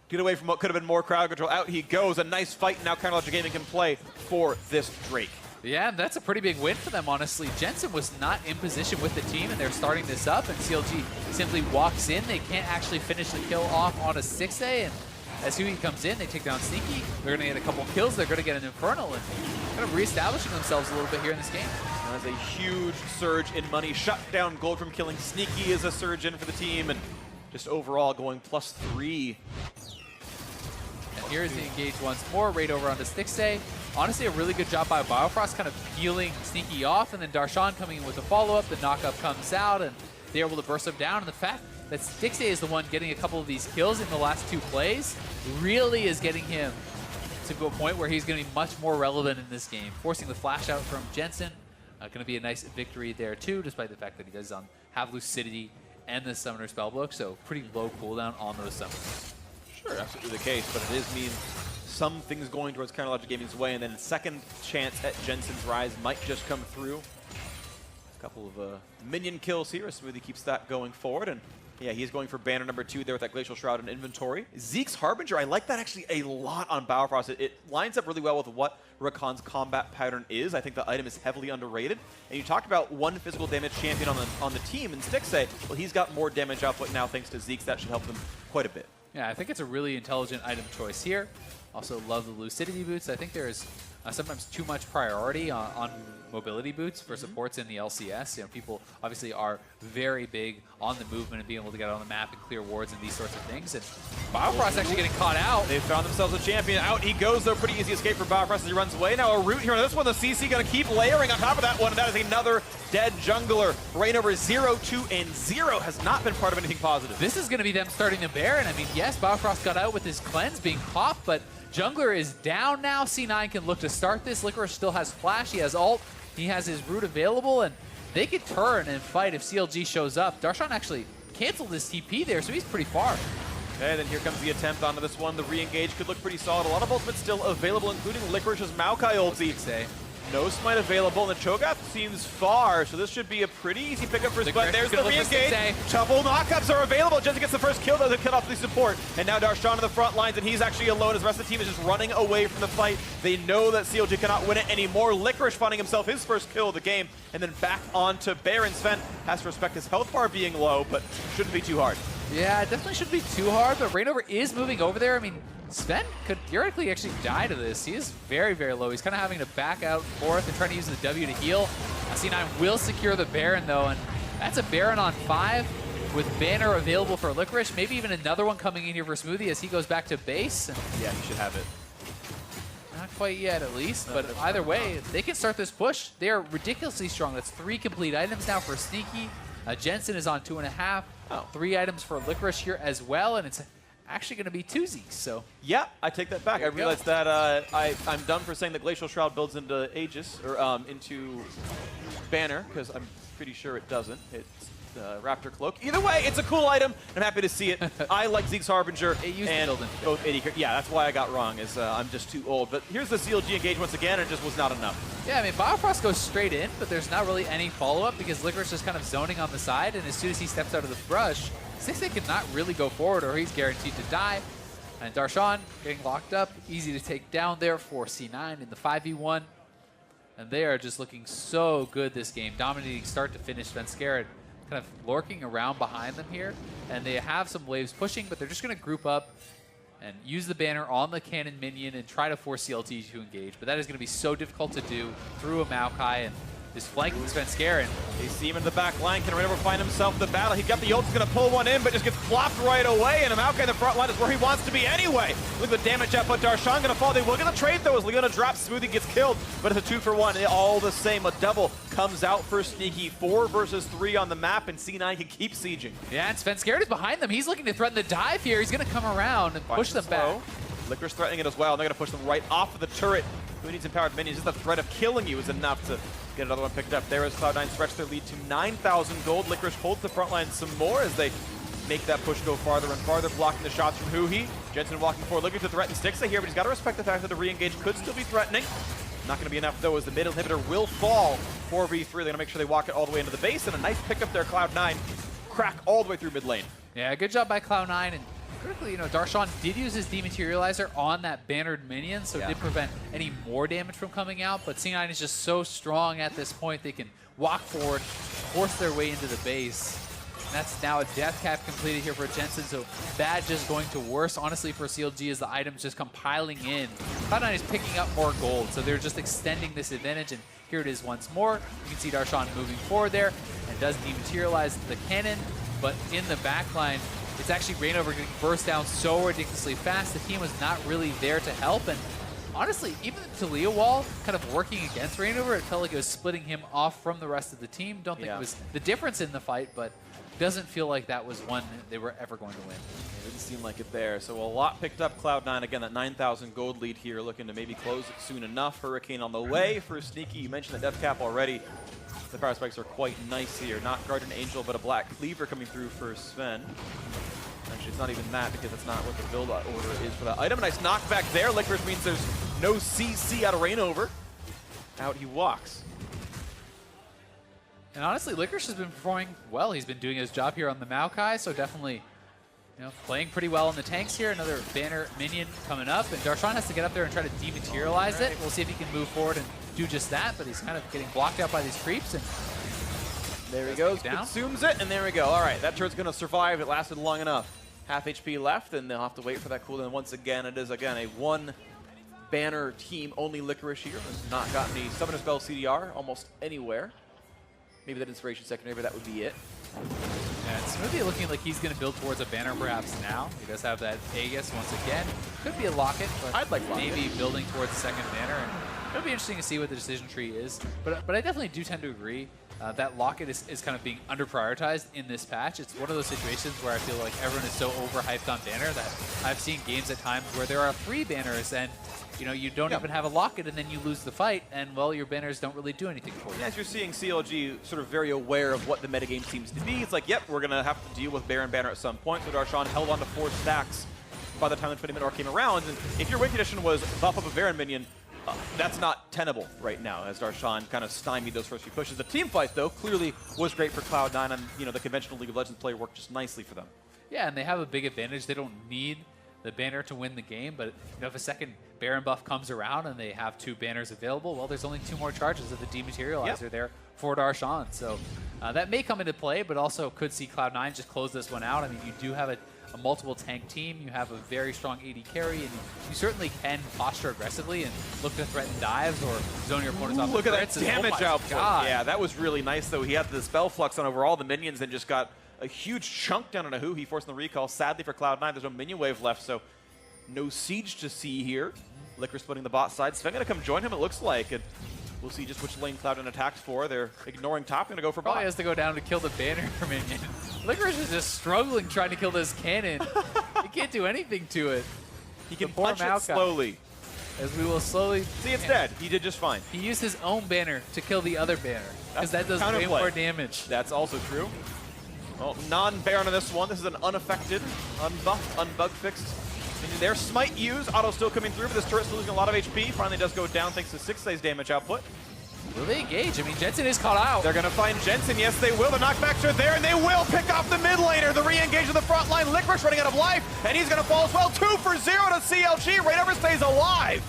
Get away from what could have been more crowd control. Out he goes. A nice fight. Now Counterlogic Gaming can play for this Drake. Yeah, that's a pretty big win for them, honestly. Jensen was not in position with the team, and they're starting this up, and CLG simply walks in. They can't actually finish the kill off on a Stixxay, and as Huey comes in, they take down Sneaky. They're going to get a couple kills. They're going to get an Infernal, and kind of reestablishing themselves a little bit here in this game. That's a huge surge in money. Shut down gold from killing Sneaky is a surge in for the team, and just overall going +3. And here's the engage once more, right over onto Stixxay. Honestly, a really good job by Biofrost kind of peeling Sneaky off, and then Darshan coming in with a follow-up. The knockup comes out, and they're able to burst him down. And the fact that Stixxay is the one getting a couple of these kills in the last 2 plays really is getting him to a point where he's going to be much more relevant in this game. Forcing the flash out from Jensen. Going to be a nice victory there, too, despite the fact that he does have Lucidity and the Summoner Spellbook, so pretty low cooldown on those Summoners. Sure, absolutely the case, but it is mean some things going towards Counterlogic Gaming's way, and then a second chance at Jensen's Rise might just come through. A couple of minion kills here as Smoothie keeps that going forward, and yeah, he's going for banner number 2 there with that Glacial Shroud in inventory. Zeke's Harbinger, I like that actually a lot on Biofrost. It lines up really well with what Rakan's combat pattern is. I think the item is heavily underrated. And you talked about one physical damage champion on the team, and Stixxay, well, he's got more damage output now thanks to Zeke's. That should help them quite a bit. Yeah, I think it's a really intelligent item choice here. Also love the Lucidity boots. I think there's sometimes too much priority on mobility boots for supports in the LCS. You know, people obviously are very big on the movement and being able to get on the map and clear wards and these sorts of things. And Biofrost actually getting caught out. They've found themselves a champion. Out he goes, though. Pretty easy escape for Biofrost as he runs away. Now a root here on this one. The CC going to keep layering on top of that one, and that is another dead jungler. Rain over 0, 2, and 0 has not been part of anything positive. This is going to be them starting the Baron. I mean, yes, Biofrost got out with his cleanse being popped, but jungler is down now. C9 can look to start this. Licorice still has flash. He has ult. He has his root available, and they could turn and fight if CLG shows up. Darshan actually canceled his TP there, so he's pretty far. Okay, then here comes the attempt onto this one. The re-engage could look pretty solid. A lot of ultimates still available, including Licorice's Maokai ulti. No smite available, and the Cho'Gath seems far, so this should be a pretty easy pickup for Spud. There's the re-engage. Couple knockups are available. Jensen gets the first kill, doesn't cut off the support. And now Darshan on the front lines, and he's actually alone as the rest of the team is just running away from the fight. They know that CLG cannot win it anymore. Licorice finding himself his first kill of the game, and then back onto Baron. Sven has to respect his health bar being low, but shouldn't be too hard. Yeah, it definitely shouldn't be too hard, but Reignover is moving over there. I mean, Sven could theoretically actually die to this. He is very, very low. He's kind of having to back out forth and trying to use the W to heal. C9 will secure the Baron, though, and that's a Baron on 5 with Banner available for Licorice. Maybe even another one coming in here for Smoothie as he goes back to base. And yeah, he should have it. Not quite yet, at least, but either way, they can start this push. They are ridiculously strong. That's 3 complete items now for Sneaky. Jensen is on 2.5. 3 items for Licorice here as well, and it's actually going to be 2 Zeeks, so. Yeah, I take that back. I realized that I'm done for saying that Glacial Shroud builds into Aegis, or into Banner, because I'm pretty sure it doesn't. It's Raptor Cloak. Either way, it's a cool item. I'm happy to see it. I like Zeke's Harbinger and both 80. Yeah, that's why I got wrong, is I'm just too old. But here's the CLG engage once again, and it just was not enough. Yeah, I mean, Biofrost goes straight in, but there's not really any follow-up because Licorice is kind of zoning on the side, and as soon as he steps out of the brush, Sixte could not really go forward or he's guaranteed to die. And Darshan getting locked up, easy to take down there for C9 in the 5v1. And they are just looking so good this game, dominating start to finish. Svenskeren kind of lurking around behind them here, and they have some waves pushing, but they're just going to group up and use the banner on the cannon minion and try to force CLT to engage. But that is going to be so difficult to do through a Maokai, and is flanking Svenskeren. They see him in the back line. Can Reignover find himself in the battle? He got the ult, he's going to pull one in, but just gets flopped right away, and a Maokai in the front line is where he wants to be anyway. Look at the damage up, but Darshan going to fall. They will get the trade, though, as Leona drops. Smoothie gets killed, but it's a 2-for-1. All the same, a double comes out for Sneaky. 4 versus 3 on the map, and C9 can keep sieging. Yeah, and Svenskeren is behind them. He's looking to threaten the dive here. He's going to come around and push them back. Licorice threatening it as well. They're going to push them right off of the turret. Who needs empowered minions? Just the threat of killing you is enough to get another one picked up. There is Cloud9 stretch their lead to 9,000 gold. Licorice holds the front line some more as they make that push go farther and farther, blocking the shots from Huhi. Jensen walking forward, looking to threaten Stixa here, but he's got to respect the fact that the re-engage could still be threatening. Not going to be enough, though, as the mid inhibitor will fall 4v3. They're going to make sure they walk it all the way into the base, and a nice pickup there, Cloud9. Crack all the way through mid lane. Yeah, good job by Cloud9, and critically, you know, Darshan did use his dematerializer on that bannered minion, so it did prevent any more damage from coming out, but C9 is just so strong at this point, they can walk forward, force their way into the base. And that's now a death cap completed here for Jensen, so bad just going to worse, honestly, for CLG as the items just come piling in. Cloud9 is picking up more gold, so they're just extending this advantage, and here it is once more. You can see Darshan moving forward there, and does dematerialize the cannon, but in the backline, it's actually Reignover getting burst down so ridiculously fast. The team was not really there to help, and honestly, even the Taliyah wall kind of working against Reignover, it felt like it was splitting him off from the rest of the team. Don't think it was the difference in the fight, but doesn't feel like that was one they were ever going to win. It didn't seem like it there. So a lot picked up. Cloud9, again, that 9,000 gold lead here, looking to maybe close it soon enough. Hurricane on the way for Sneaky. You mentioned the death cap already. The power spikes are quite nice here. Not Guardian Angel, but a Black Cleaver coming through for Sven. Actually, it's not even that because that's not what the build order is for that item. Nice knockback there. Licorice means there's no CC out of Reignover. Out he walks. And honestly, Licorice has been performing well. He's been doing his job here on the Maokai, so definitely, you know, playing pretty well in the tanks here. Another banner minion coming up, and Darshan has to get up there and try to dematerialize it. We'll see if he can move forward and do just that, but he's kind of getting blocked out by these creeps. And there he goes, consumes it, and there we go. All right, that turret's going to survive. It lasted long enough. Half HP left, and they'll have to wait for that cooldown once again. It is, again, a one-banner team, only Licorice here. Has not gotten any Summoner Spell CDR almost anywhere. Maybe that Inspiration Secondary, but that would be it. Yeah, it's Smoothie looking like he's going to build towards a banner perhaps now. He does have that Aegis once again. Could be a Locket, but I'd like maybe building towards the second banner. And it'll be interesting to see what the decision tree is. But I definitely do tend to agree. that Locket is kind of being under-prioritized in this patch. It's one of those situations where I feel like everyone is so overhyped on banner that I've seen games at times where there are 3 banners and you don't even have a Locket, and then you lose the fight, and, well, your banners don't really do anything for you. As you're seeing CLG sort of very aware of what the metagame seems to be, it's like, yep, we're going to have to deal with Baron banner at some point. So Darshan held on to 4 stacks by the time the 20-minute arc came around. And if your win condition was buff up a Baron minion, that's not tenable right now, as Darshan kind of stymied those first few pushes. The team fight, though, clearly was great for Cloud9, and the conventional League of Legends play worked just nicely for them. Yeah, and they have a big advantage. They don't need the banner to win the game, but if a second Baron buff comes around and they have 2 banners available, well, there's only 2 more charges of the Dematerializer there for Darshan. So that may come into play, but also could see Cloud9 just close this one out. I mean, you do have a multiple tank team, you have a very strong AD carry, and you certainly can posture aggressively and look to threaten dives or zone your opponents off. Look at that damage output. Yeah, that was really nice, though. He had the spell flux on over all the minions and just got a huge chunk down on a Who. He forced the recall. Sadly for Cloud9, there's no minion wave left, so no siege to see here. Liquor splitting the bot side. Sven going to come join him, it looks like. And we'll see just which lane Cloud9 attacks for. They're ignoring top, going to go for bot. Probably has to go down to kill the banner minion. Licorice is just struggling trying to kill this cannon. He can't do anything to it. He can punch it slowly. As we will slowly... See, it's dead. He did just fine. He used his own banner to kill the other banner, because that does way more damage. That's also true. Well, non-Baron on this one. This is an unaffected, unbuffed, unbug fixed. Their smite used. Auto still coming through, but this turret's losing a lot of HP. Finally does go down thanks to 6 damage output. Will they engage? I mean, Jensen is caught out. They're going to find Jensen. Yes, they will. The knockbacks are there, and they will pick off the mid laner. The re-engage of the front line. Licorice running out of life, and he's going to fall as well. 2 for 0 to CLG. Right Ever stays alive.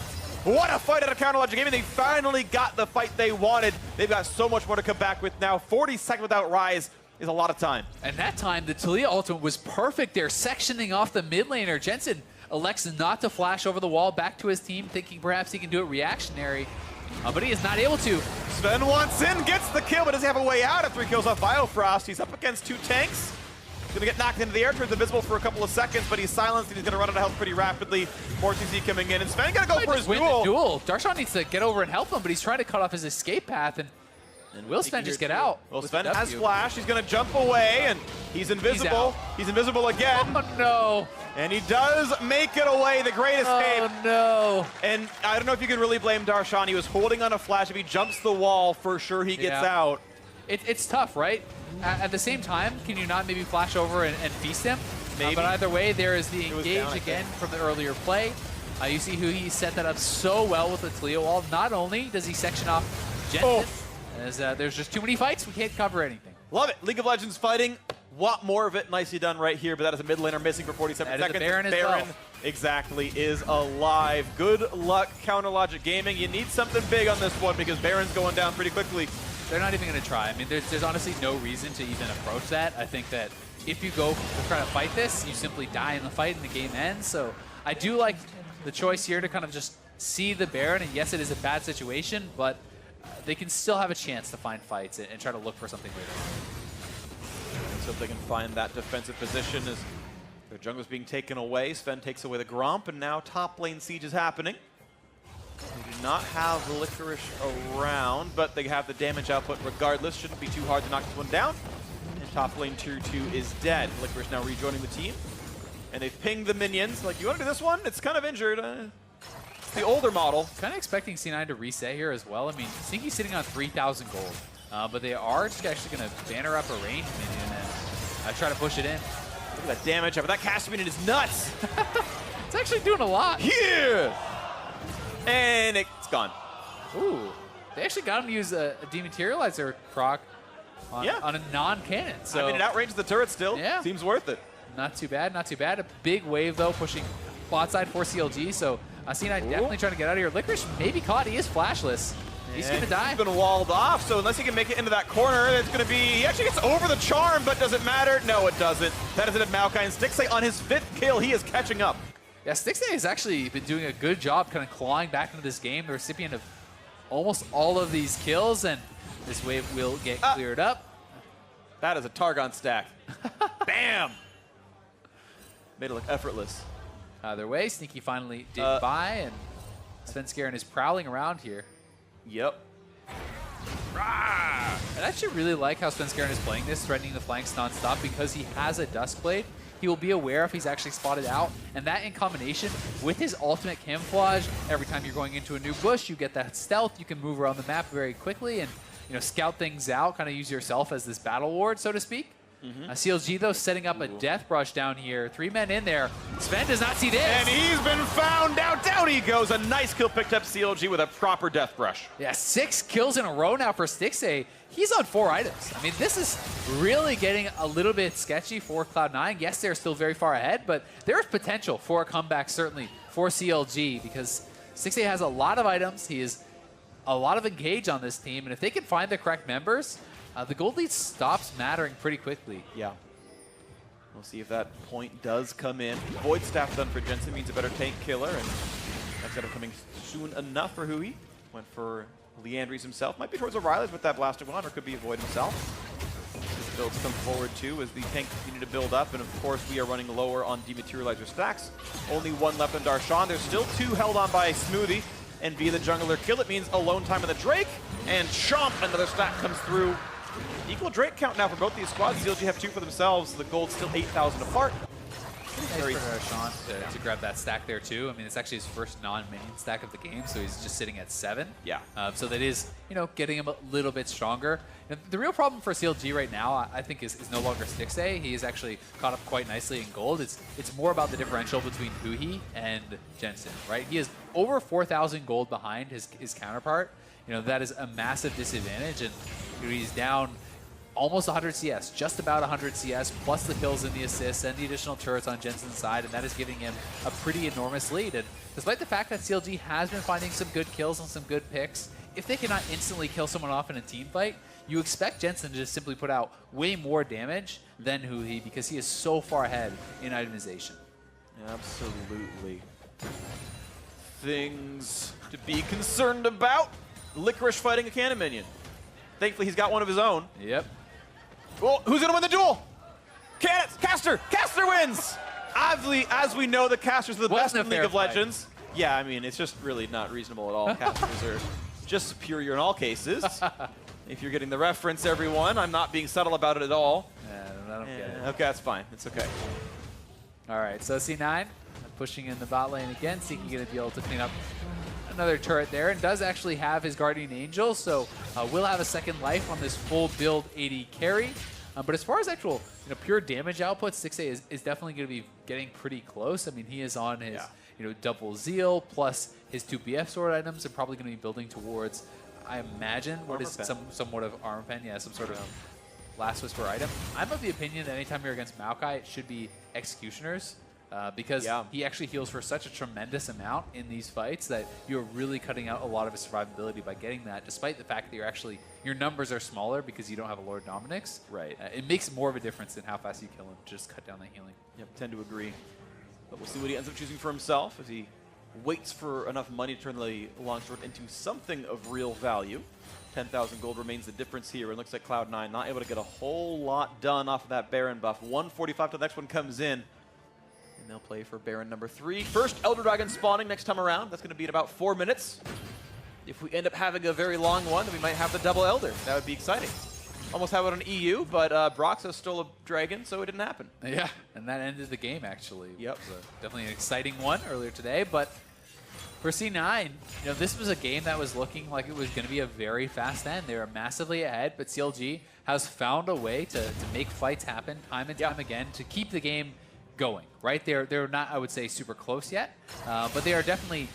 What a fight out of Counter Logic Gaming. They finally got the fight they wanted. They've got so much more to come back with now. 40 seconds without Rise is a lot of time. And that time, the Taliyah ultimate was perfect. They're sectioning off the mid laner. Jensen elects not to flash over the wall back to his team, thinking perhaps he can do it reactionary. But he is not able to. Sven wants in, gets the kill, but does he have a way out after he kills off Biofrost? He's up against 2 tanks. He's going to get knocked into the air, turns invisible for a couple of seconds, but he's silenced and he's going to run out of health pretty rapidly. More TC coming in, and Sven going to go for his duel. Darshan needs to get over and help him, but he's trying to cut off his escape path. And will Sven just get out? Well, Sven has flash. He's going to jump away, and he's invisible. He's invisible again. Oh, no. And he does make it away, the great escape. Oh, no. And I don't know if you can really blame Darshan. He was holding on a flash. If he jumps the wall, for sure he gets out. It's tough, right? At the same time, can you not maybe flash over and feast him? Maybe. But either way, there is the engage again from the earlier play. You see who he set that up so well with the Taliyah wall. Not only does he section off Jensen, as there's just too many fights, we can't cover anything. Love it. League of Legends fighting. Want more of it. Nicely done right here, but that is a mid laner missing for 47 seconds. Baron as well. Exactly is alive. Good luck, Counter Logic Gaming. You need something big on this one because Baron's going down pretty quickly. They're not even going to try. I mean, there's honestly no reason to even approach that. I think that if you go to try to fight this, you simply die in the fight and the game ends. So I do like the choice here to kind of just see the Baron, and yes, it is a bad situation, but they can still have a chance to find fights and try to look for something later on. So if they can find that defensive position as their jungler's being taken away, Sven takes away the Gromp, and now top lane siege is happening. They do not have the Licorice around, but they have the damage output regardless. Shouldn't be too hard to knock this one down. And top lane tier 2 is dead. Licorice now rejoining the team. And they've pinged the minions. Like, you want to do this one? It's kind of injured. It's the older model. Kind of expecting C9 to reset here as well. I mean, Stinky's sitting on 3,000 gold. But they are just actually going to banner up a range minion and try to push it in. Look at that damage output. That cast minion is nuts. It's actually doing a lot. Yeah! And it's gone. Ooh. They actually got him to use a Dematerializer proc on a non-cannon. So I mean, it outranges the turret still. Yeah. Seems worth it. Not too bad, not too bad. A big wave, though, pushing bot side for CLG. So C9 definitely trying to get out of here. Licorice may be caught. He is flashless. He's going to die. He's been walled off, so unless he can make it into that corner, it's going to be... He actually gets over the charm, but does it matter? No, it doesn't. That is it at Maokai. And Stixay on his 5th kill, he is catching up. Yeah, Stixay has actually been doing a good job kind of clawing back into this game, the recipient of almost all of these kills, and this wave will get cleared up. That is a Targon stack. Bam! Made it look effortless. Either way, Sneaky finally did buy, and Svenskeren is prowling around here. Yep. Rah! I actually really like how Svenskeren is playing this, threatening the flanks nonstop because he has a Duskblade. He will be aware if he's actually spotted out, and that in combination with his ultimate camouflage, every time you're going into a new bush, you get that stealth, you can move around the map very quickly and scout things out, kind of use yourself as this battle ward, so to speak. CLG, though, setting up a death brush down here. 3 men in there. Sven does not see this. And he's been found out. Down he goes. A nice kill picked up CLG with a proper death brush. Yeah, 6 kills in a row now for Stixxay. He's on 4 items. I mean, this is really getting a little bit sketchy for Cloud9. Yes, they're still very far ahead, but there's potential for a comeback, certainly, for CLG, because Stixxay has a lot of items. He is a lot of engage on this team, and if they can find the correct members, the gold lead stops mattering pretty quickly. Yeah. We'll see if that point does come in. Void Staff done for Jensen means a better tank killer, and that's going to coming soon enough for Hui. Went for Leandries himself. Might be towards O'Reilly's with that Blaster Wand, or could be a Void himself. His builds come forward too as the tank continue to build up, and of course we are running lower on Dematerializer stacks. Only 1 left on Darshan. There's still 2 held on by Smoothie, and via the jungler kill, it means alone time of the Drake, and Chomp, another stack comes through. Equal Drake count now for both these squads. CLG have 2 for themselves. The gold's still 8,000 apart. Nice for Sean to grab that stack there too. I mean, it's actually his first non-minion stack of the game, so he's just sitting at 7. Yeah. So that is, getting him a little bit stronger. The real problem for CLG right now, I think, is no longer Stixxay. He is actually caught up quite nicely in gold. It's more about the differential between Huhi and Jensen, right? He is over 4,000 gold behind his counterpart. That is a massive disadvantage, and he's down almost 100 CS, just about 100 CS, plus the kills and the assists and the additional turrets on Jensen's side, and that is giving him a pretty enormous lead. And despite the fact that CLG has been finding some good kills and some good picks, if they cannot instantly kill someone off in a team fight, you expect Jensen to just simply put out way more damage than Huhi because he is so far ahead in itemization. Absolutely. Things to be concerned about. Licorice fighting a cannon minion. Thankfully, he's got one of his own. Yep. Well, who's going to win the duel? Caster! Caster wins! As we know, the Casters are the best in League of Legends. Yeah, I mean, it's just really not reasonable at all. Casters are just superior in all cases. If you're getting the reference, everyone, I'm not being subtle about it at all. I don't get it. Okay, that's fine. It's okay. All right, so C9 pushing in the bot lane again, seeking to be able to clean up another turret there, and does actually have his Guardian Angel, so will have a second life on this full build 80 carry. But as far as actual pure damage output, Stixxay is definitely going to be getting pretty close. I mean, he is on his double Zeal plus his 2 BF sword items, and probably going to be building towards, I imagine, what is somewhat of armor pen, some sort of last whisper item. I'm of the opinion that anytime you're against Maokai, it should be Executioners. Because he actually heals for such a tremendous amount in these fights that you're really cutting out a lot of his survivability by getting that, despite the fact that your numbers are smaller because you don't have a Lord Dominix. Right. It makes more of a difference than how fast you kill him. Just cut down that healing. Yep, tend to agree. But we'll see what he ends up choosing for himself as he waits for enough money to turn the longsword into something of real value. 10,000 gold remains the difference here. It looks like Cloud9 not able to get a whole lot done off of that Baron buff. 145 till the next one comes in. And they'll play for Baron number 3. First Elder Dragon spawning next time around. That's going to be in about 4 minutes. If we end up having a very long one, then we might have the double Elder. That would be exciting. Almost have it on EU, but Broxo stole a dragon, so it didn't happen. Yeah, and that ended the game, actually. Yep. It was definitely an exciting one earlier today, but for C9, this was a game that was looking like it was going to be a very fast end. They were massively ahead, but CLG has found a way to make fights happen time and time again to keep the game going, right? They're not, I would say, super close yet, but they are definitely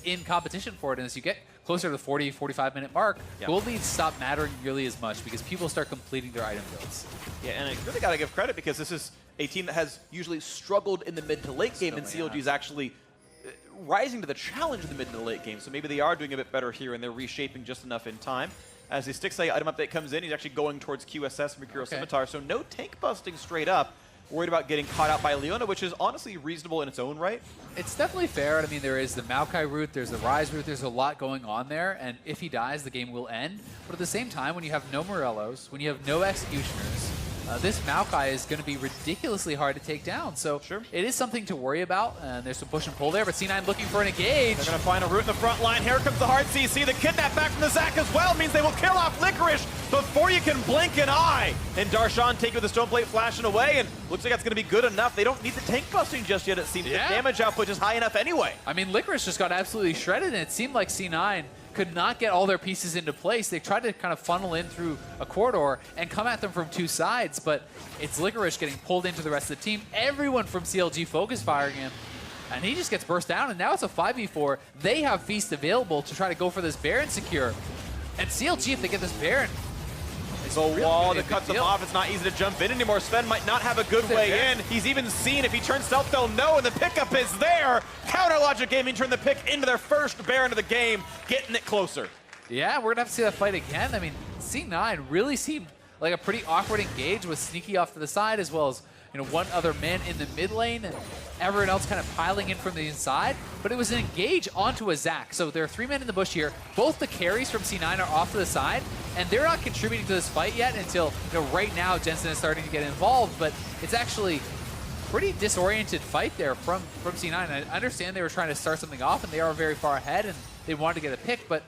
in competition for it. And as you get closer to the 40, 45-minute mark, gold leads stop mattering nearly as much because people start completing their item builds. Yeah, and I really got to give credit because this is a team that has usually struggled in the mid to late game, and CLG is actually rising to the challenge in the mid to late game. So maybe they are doing a bit better here, and they're reshaping just enough in time. As the Stixxay item update comes in, he's actually going towards QSS Mercurial Scimitar, so no tank busting straight up. Worried about getting caught out by Leona, which is honestly reasonable in its own right. It's definitely fair. I mean, there is the Maokai route, there's the Rise route, there's a lot going on there, and if he dies, the game will end. But at the same time, when you have no Morellos, when you have no Executioners, this Maokai is going to be ridiculously hard to take down. So it is something to worry about, and there's some push and pull there, but C9 looking for an engage. They're going to find a route in the front line. Here comes the hard CC. The kidnap back from the Zac as well means they will kill off Licorice before you can blink an eye. And Darshan taking with the Stone Plate flashing away, and looks like that's going to be good enough. They don't need the tank busting just yet, it seems. The damage output is high enough anyway. I mean, Licorice just got absolutely shredded, and it seemed like C9 could not get all their pieces into place. They tried to kind of funnel in through a corridor and come at them from two sides, but it's Licorice getting pulled into the rest of the team. Everyone from CLG focus firing him, and he just gets burst down, and now it's a 5v4. They have Feast available to try to go for this Baron secure. And CLG, if they get this Baron, the wall that cuts him off, it's not easy to jump in anymore. Sven might not have a good way in. He's even seen if he turns stealth, they'll know, and the pickup is there. Counter Logic Gaming turned the pick into their first Baron of the game, getting it closer. Yeah, we're going to have to see that fight again. I mean, C9 really seemed like a pretty awkward engage with Sneaky off to the side, as well as one other man in the mid lane, and everyone else kind of piling in from the inside. But it was an engage onto a Zac. So there are 3 men in the bush here. Both the carries from C9 are off to the side, and they're not contributing to this fight yet until right now Jensen is starting to get involved. But it's actually pretty disoriented fight there from C9. I understand they were trying to start something off, and they are very far ahead, and they wanted to get a pick, but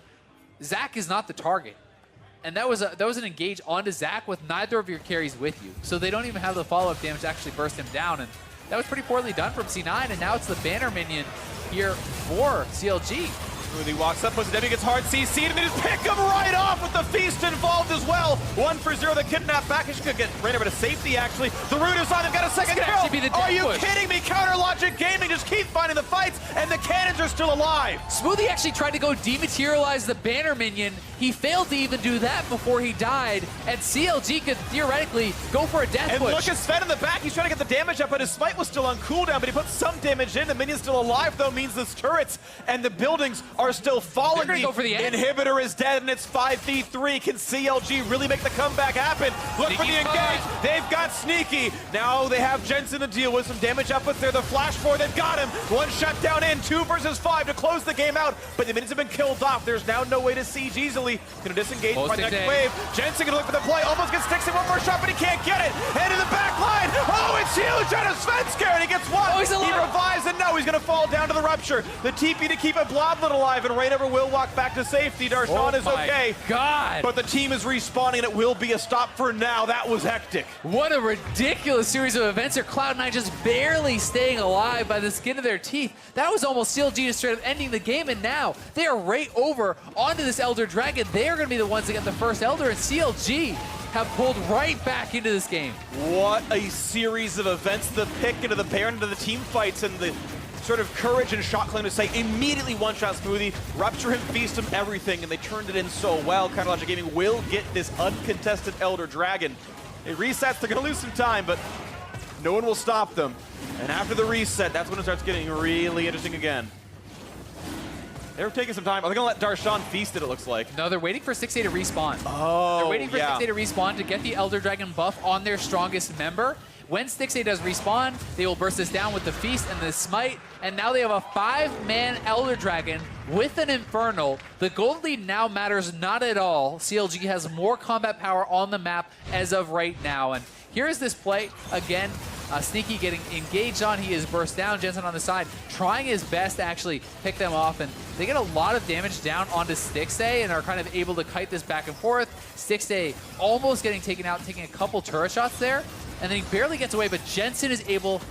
Zac is not the target. And that was an engage onto Zac with neither of your carries with you. So they don't even have the follow-up damage to actually burst him down. And that was pretty poorly done from C9. And now it's the banner minion here for CLG. Smoothie walks up, puts the W, gets hard CC'd, and they just pick him right off with the Feast involved as well. 1 for 0, the kidnap back. He should get ran over to safety, actually. The root is on, they've got a second kill. Are you kidding me? Counter Logic Gaming just keep finding the fights, and the cannons are still alive. Smoothie actually tried to go dematerialize the banner minion. He failed to even do that before he died, and CLG could theoretically go for a death push. And look at Sven in the back. He's trying to get the damage up, but his smite was still on cooldown, but he put some damage in. The minion's still alive, though, means the turrets and the buildings are still falling. They're gonna go for the end. Inhibitor is dead, and it's 5v3. Can CLG really make the comeback happen? Look for the engage. They've got Sneaky. Now they have Jensen to deal with some damage up with there. The flash forward, they've got him. 1 shut down in, 2 versus 5 to close the game out, but the minions have been killed off. There's now no way to siege easily. Gonna disengage by the next wave. Jensen gonna look for the play. Almost gets sticks in 1 more shot, but he can't get it. Head in the back line. Oh, it's huge out of Svensker, and he gets 1. Oh, he revives, and no, he's gonna fall down to the rupture. The TP to keep it Bloodlet alive, and Rainover will walk back to safety. Darshan is okay. God. But the team is respawning, and it will be a stop for now. That was hectic. What a ridiculous series of events here. Cloud9 just barely staying alive by the skin of their teeth. That was almost CLG just straight up ending the game, and now they are right over onto this Elder Dragon. They are going to be the ones that get the first Elder, and CLG have pulled right back into this game. What a series of events. The pick into the Baron, into the team fights, and the sort of courage and shot claim to say immediately one-shot Smoothie, rupture him, feast him, everything, and they turned it in so well. Counter Logic Gaming will get this uncontested Elder Dragon. It resets, they're going to lose some time, but no one will stop them. And after the reset, that's when it starts getting really interesting again. They're taking some time. Are they going to let Darshan feast it looks like? No, they're waiting for 6A to respawn. Oh, they're waiting for 6A to respawn to get the Elder Dragon buff on their strongest member. When 6A does respawn, they will burst this down with the Feast and the Smite, and now they have a 5-man Elder Dragon with an Infernal. The gold lead now matters not at all. CLG has more combat power on the map as of right now, and here's this play again. Sneaky getting engaged on. He is burst down. Jensen on the side, trying his best to actually pick them off, and they get a lot of damage down onto Stixay and are kind of able to kite this back and forth. Stixay almost getting taken out, taking a couple turret shots there, and then he barely gets away, but Jensen is able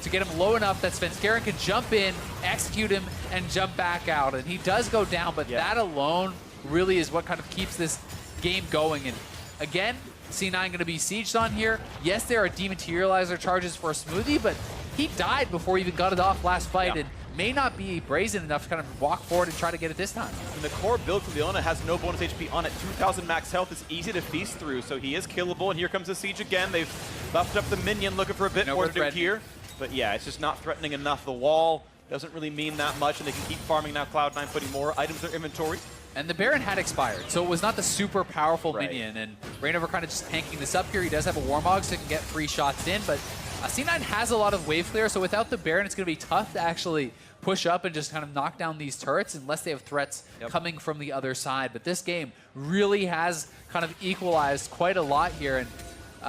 to get him low enough that Svenskeren can jump in, execute him, and jump back out. And he does go down, but that alone really is what kind of keeps this game going. And again, C9 going to be sieged on here. Yes, there are dematerializer charges for Smoothie, but he died before he even got it off last fight, and may not be brazen enough to kind of walk forward and try to get it this time. And the core build from Leona has no bonus HP on it. 2,000 max health is easy to feast through, so he is killable. And here comes the siege again. They've buffed up the minion, looking for a bit more to do here. But yeah, it's just not threatening enough. The wall doesn't really mean that much, and they can keep farming now. Cloud9 putting more items in their inventory. And the Baron had expired, so it was not the super powerful minion. And Rainover kind of just tanking this up here. He does have a Warmog, so he can get free shots in, but C9 has a lot of wave clear, so without the Baron, it's going to be tough to actually push up and just kind of knock down these turrets unless they have threats coming from the other side. But this game really has kind of equalized quite a lot here. And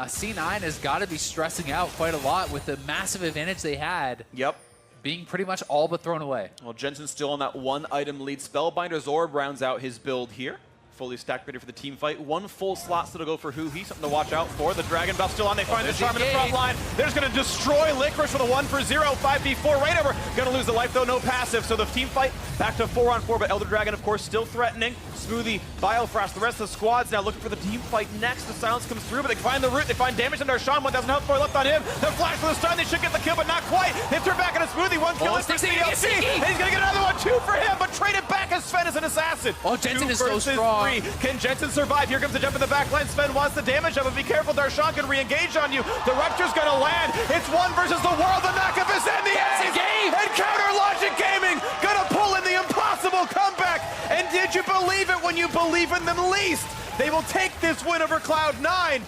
C9 has got to be stressing out quite a lot with the massive advantage they had. Yep. Being pretty much all but thrown away. Well, Jensen's still on that one-item lead. Spellbinder's Orb rounds out his build here. Fully stacked, ready for the team fight. One full slot still to go for Huhi. Something to watch out for. The Dragon Buff still on. They find the Charm in the front line. They're just going to destroy Licorice with a 1-for-0. 5v4 right over. Going to lose the life, though. No passive. So the team fight back to 4-on-4. But Elder Dragon, of course, still threatening. Smoothie, Biofrost. The rest of the squad's now looking for the team fight next. The silence comes through, but they find the root. They find damage on Darshan. 1,000 health bar left on him. The flash for the stun. They should get the kill, but not quite. They turn back on a Smoothie. One kill is for CLG. And he's going to get another one. 2 for him, but trade it back as Sven is an assassin. Oh, Jensen is so strong. 3. Can Jensen survive? Here comes the jump in the back line. Sven wants the damage of it. Be careful. Darshan can re-engage on you. The Rupture's going to land. It's 1 versus the world. The knockup is in the end. And Counter Logic Gaming going to pull in the impossible comeback. And did you believe it when you believe in them least? They will take this win over Cloud9.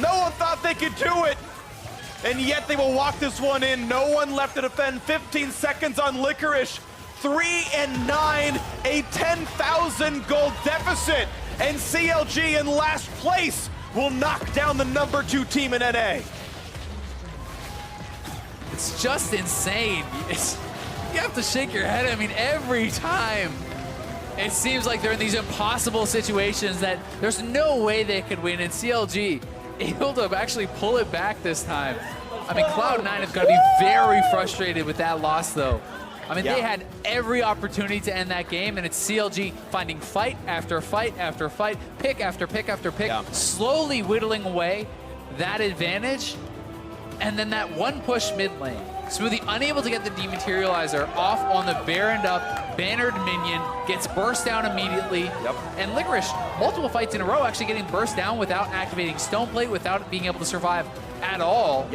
No one thought they could do it. And yet they will walk this one in. No one left to defend. 15 seconds on Licorice. 3-9, a 10,000 gold deficit. And CLG in last place will knock down the #2 team in NA. It's just insane. You have to shake your head. I mean, every time it seems like they're in these impossible situations that there's no way they could win. And CLG able to actually pull it back this time. I mean, Cloud9 is going to be very frustrated with that loss, though. I mean, they had every opportunity to end that game, and it's CLG finding fight after fight after fight, pick after pick after pick, slowly whittling away that advantage. And then that one push mid lane. Smoothie unable to get the dematerializer off on the Baroned up, bannered minion, gets burst down immediately. And Licorice, multiple fights in a row, actually getting burst down without activating Stoneplate, without being able to survive at all.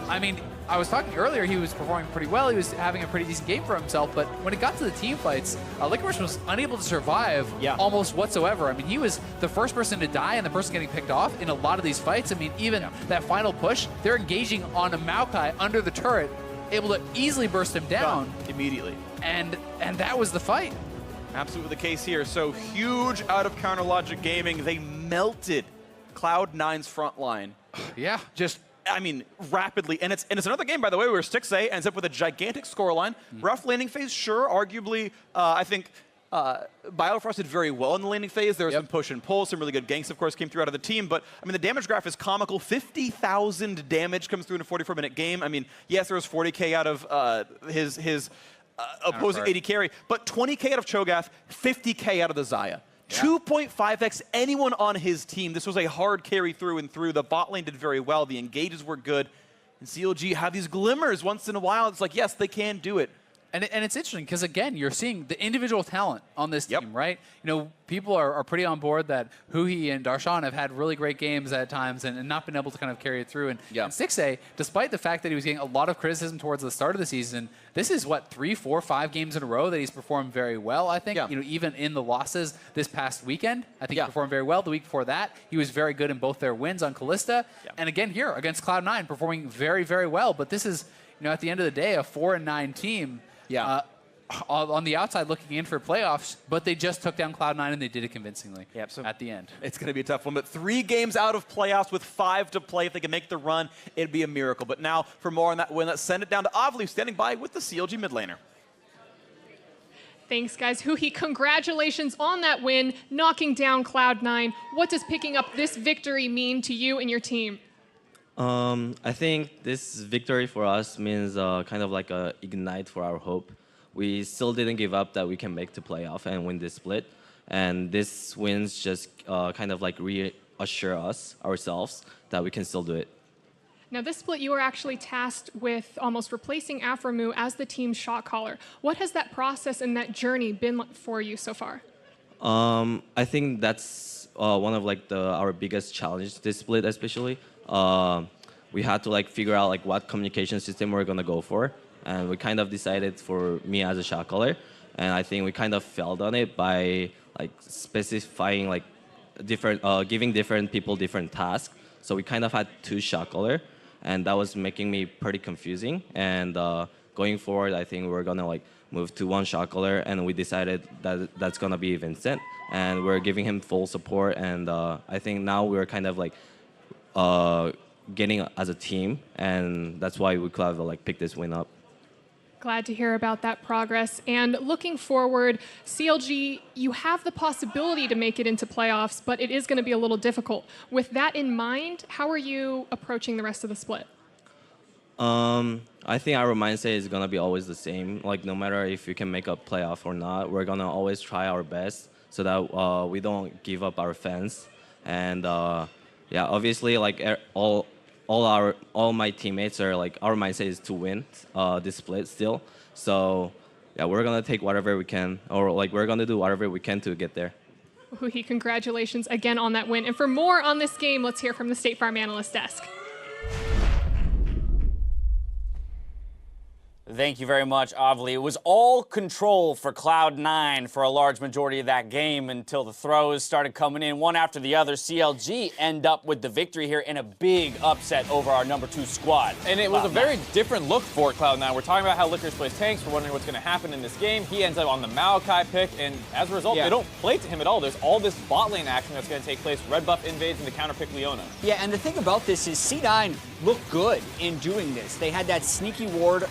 I mean, I was talking earlier, he was performing pretty well. He was having a pretty decent game for himself, but when it got to the team fights, Licorice was unable to survive almost whatsoever. I mean, he was the first person to die and the person getting picked off in a lot of these fights. I mean, even that final push, they're engaging on a Maokai under the turret, able to easily burst him down. Immediately. And that was the fight. Absolutely the case here. So huge out of Counter Logic Gaming. They melted Cloud9's front line. Just, I mean, rapidly. And it's another game, by the way, where Stixay ends up with a gigantic scoreline. Rough landing phase, sure. Arguably, I think Biofrost did very well in the landing phase. There was some push and pull. Some really good ganks, of course, came through out of the team. But, I mean, the damage graph is comical. 50,000 damage comes through in a 44-minute game. I mean, yes, there was 40K out of his opposing AD carry, but 20K out of Cho'Gath, 50K out of the Xayah. 2.5x anyone on his team. This was a hard carry through and through. The bot lane did very well. The engages were good. And CLG have these glimmers once in a while. It's like, yes, they can do it. And it's interesting because, again, you're seeing the individual talent on this team, right? You know, people are pretty on board that Huhi and Darshan have had really great games at times and not been able to kind of carry it through. And Stixay, despite the fact that he was getting a lot of criticism towards the start of the season, this is, what, 3, 4, 5 games in a row that he's performed very well, I think. You know, even in the losses this past weekend, I think he performed very well. The week before that, he was very good in both their wins on Kalista. And again here, against Cloud9, performing very, very well. But this is, you know, at the end of the day, a 4-9 team. On the outside looking in for playoffs, but they just took down Cloud9 and they did it convincingly so at the end. It's going to be a tough one, but 3 games out of playoffs with 5 to play. If they can make the run, it'd be a miracle. But now, for more on that win, let's send it down to Avli, standing by with the CLG mid laner. Thanks, guys. Huhi, congratulations on that win, knocking down Cloud9. What does picking up this victory mean to you and your team? I think this victory for us means kind of like a ignite for our hope. We still didn't give up that we can make the playoff and win this split. And this wins just kind of like reassure us, ourselves, that we can still do it. Now, this split, you were actually tasked with almost replacing Aframu as the team's shot caller. What has that process and that journey been for you so far? I think that's one of like our biggest challenges this split, especially. We had to like figure out like what communication system we're gonna go for, and we kind of decided for me as a shot caller, and I think we kind of failed on it by like specifying like different, giving different people different tasks. So we kind of had 2 shot caller, and that was making me pretty confusing. And going forward, I think we're gonna like move to 1 shot caller, and we decided that that's gonna be Vincent, and we're giving him full support. And I think now we're kind of like getting as a team, and that's why we could have like picked this win up. Glad to hear about that progress. And looking forward, CLG, you have the possibility to make it into playoffs, but it is going to be a little difficult. With that in mind, how are you approaching the rest of the split? I think our mindset is gonna be always the same. Like no matter if we can make a playoff or not, we're gonna always try our best so that we don't give up our fans. And yeah, obviously, like all my teammates are like our mindset is to win this split still. So yeah, we're gonna take whatever we can, or like we're gonna do whatever we can to get there. Huhi, congratulations again on that win. And for more on this game, let's hear from the State Farm Analyst Desk. Thank you very much, Avli. It was all control for Cloud9 for a large majority of that game until the throws started coming in one after the other. CLG end up with the victory here in a big upset over our #2 squad. And it was a very different look for Cloud9. We're talking about how Licorice plays tanks. We're wondering what's going to happen in this game. He ends up on the Maokai pick, and as a result, they don't play to him at all. There's all this bot lane action that's going to take place. Red buff invades into counter pick Leona. Yeah, and the thing about this is C9 looked good in doing this. They had that sneaky ward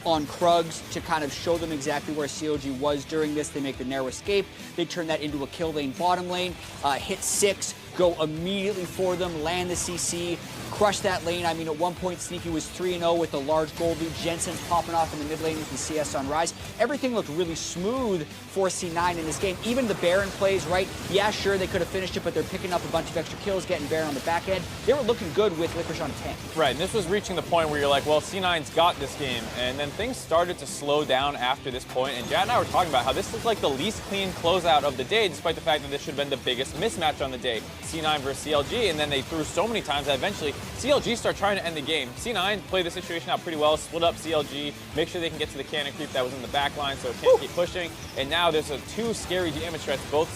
on Krugs to kind of show them exactly where CLG was during this. They make the narrow escape. They turn that into a kill lane, bottom lane, hit 6, go immediately for them, land the CC, crush that lane. I mean, at one point, Sneaky was 3-0 with a large gold lead. Jensen's popping off in the mid lane with the CS on Rise. Everything looked really smooth for C9 in this game. Even the Baron plays, right? Yeah, sure, they could have finished it, but they're picking up a bunch of extra kills, getting Baron on the back end. They were looking good with Licorice on a tank. Right, and this was reaching the point where you're like, well, C9's got this game. And then things started to slow down after this point. And Jad and I were talking about how this looked like the least clean closeout of the day, despite the fact that this should have been the biggest mismatch on the day. C9 versus CLG, and then they threw so many times that eventually CLG start trying to end the game. C9 played the situation out pretty well, split up CLG, make sure they can get to the cannon creep that was in the back line so it can't keep pushing. And now there's two scary damage threats, both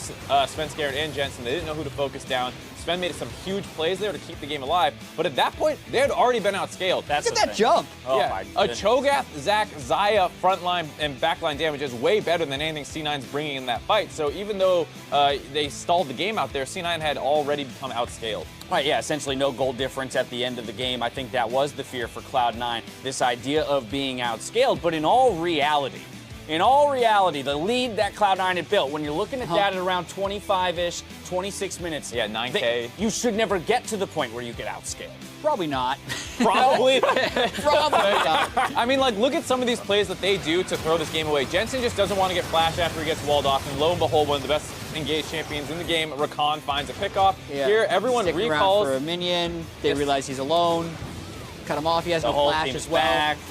Sven Scared and Jensen. They didn't know who to focus down. Sven made some huge plays there to keep the game alive, but at that point, they had already been outscaled. Look at that jump. Oh, yeah, my a goodness. Cho'Gath, Zac, Xayah frontline and backline damage is way better than anything C9's bringing in that fight. So even though they stalled the game out there, C9 had already become outscaled. Right, yeah, essentially no goal difference at the end of the game. I think that was the fear for Cloud9, this idea of being outscaled. But in all reality, the lead that Cloud9 had built, when you're looking at that at around 25-ish, 26 minutes, Yeah, 9K. you should never get to the point where you get outscaled. Probably not. Probably. Probably not. I mean, like, look at some of these plays that they do to throw this game away. Jensen just doesn't want to get flashed after he gets walled off, and lo and behold, one of the best engaged champions in the game, Rakan, finds a pickoff. Yeah. Here, everyone Stick around recalls. for a minion. They realize he's alone. Cut him off. He has The no whole flash team's as well. backed.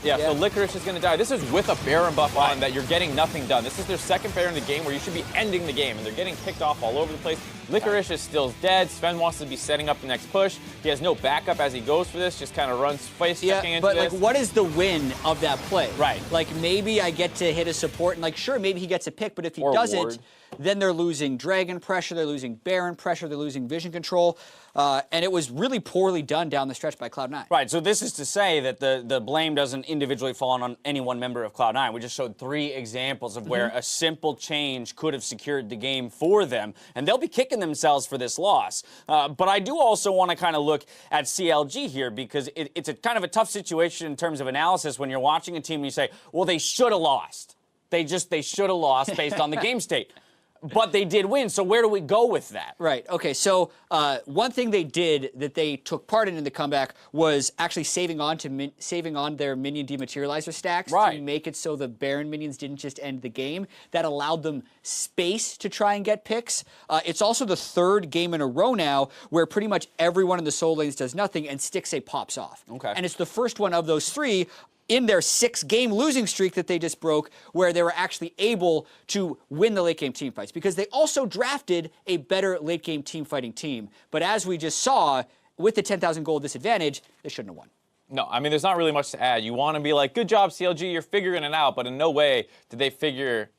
Yeah, Yeah. so Licorice is going to die. This is with a Baron buff on that you're getting nothing done. This is their second Baron in the game where you should be ending the game, and they're getting picked off all over the place. Licorice is still dead. Sven wants to be setting up the next push. He has no backup as he goes for this, just kind of runs face-checking into but this. like, what is the win of that play? Right. Like, maybe I get to hit a support, and like, sure, maybe he gets a pick, but if he Or a doesn't, ward. then they're losing Dragon pressure, they're losing Baron pressure, they're losing vision control, and it was really poorly done down the stretch by Cloud9. Right, so this is to say that the blame doesn't individually fall on any one member of Cloud9. We just showed 3 examples of where a simple change could have secured the game for them, and they'll be kicking themselves for this loss. But I do also want to kind of look at CLG here, because it's a kind of a tough situation in terms of analysis when you're watching a team and you say, well, they should have lost. They should have lost based on the game state. But they did win, so where do we go with that? Right, okay, so one thing they did that they took part in the comeback was actually saving on their minion dematerializer stacks to make it so the Baron minions didn't just end the game. That allowed them space to try and get picks. It's also the 3rd game in a row now where pretty much everyone in the soul lanes does nothing and Stixxay pops off. Okay. And it's the first one of those 3 in their 6-game losing streak that they just broke, where they were actually able to win the late-game team fights, because they also drafted a better late-game team fighting team. But as we just saw, with the 10,000 gold disadvantage, they shouldn't have won. No, I mean, there's not really much to add. You want to be like, good job, CLG, you're figuring it out, but in no way did they figure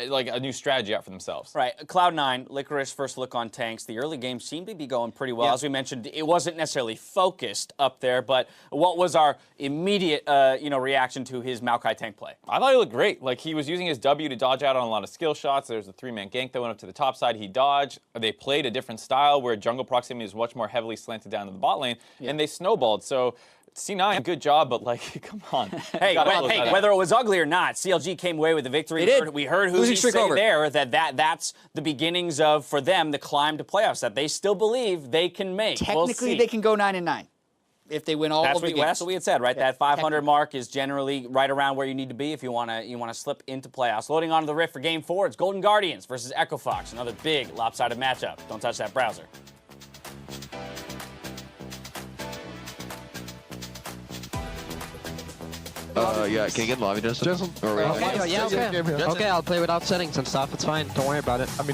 like a new strategy out for themselves. Right. Cloud9, Licorice first look on tanks. The early game seemed to be going pretty well. As we mentioned, it wasn't necessarily focused up there, but what was our immediate reaction to his Maokai tank play? I thought he looked great. Like, he was using his W to dodge out on a lot of skill shots. There was a 3-man gank that went up to the top side. He dodged. They played a different style where jungle proximity is much more heavily slanted down to the bot lane, and they snowballed. So C9, good job, but like, come on. Hey, whether it was ugly or not, CLG came away with the victory. We heard who's say there that's the beginnings of, for them, the climb to playoffs that they still believe they can make. Technically, they can go 9-9 if they win all of the games. That's what we had said, right? That 500 mark is generally right around where you need to be if you want to slip into playoffs. Loading onto the Rift for Game 4, it's Golden Guardians versus Echo Fox, another big lopsided matchup. Don't touch that browser. Yeah, can you get lobby, Justin? Yeah, okay. Okay, I'll play without settings and stuff. It's fine. Don't worry about it. I mean.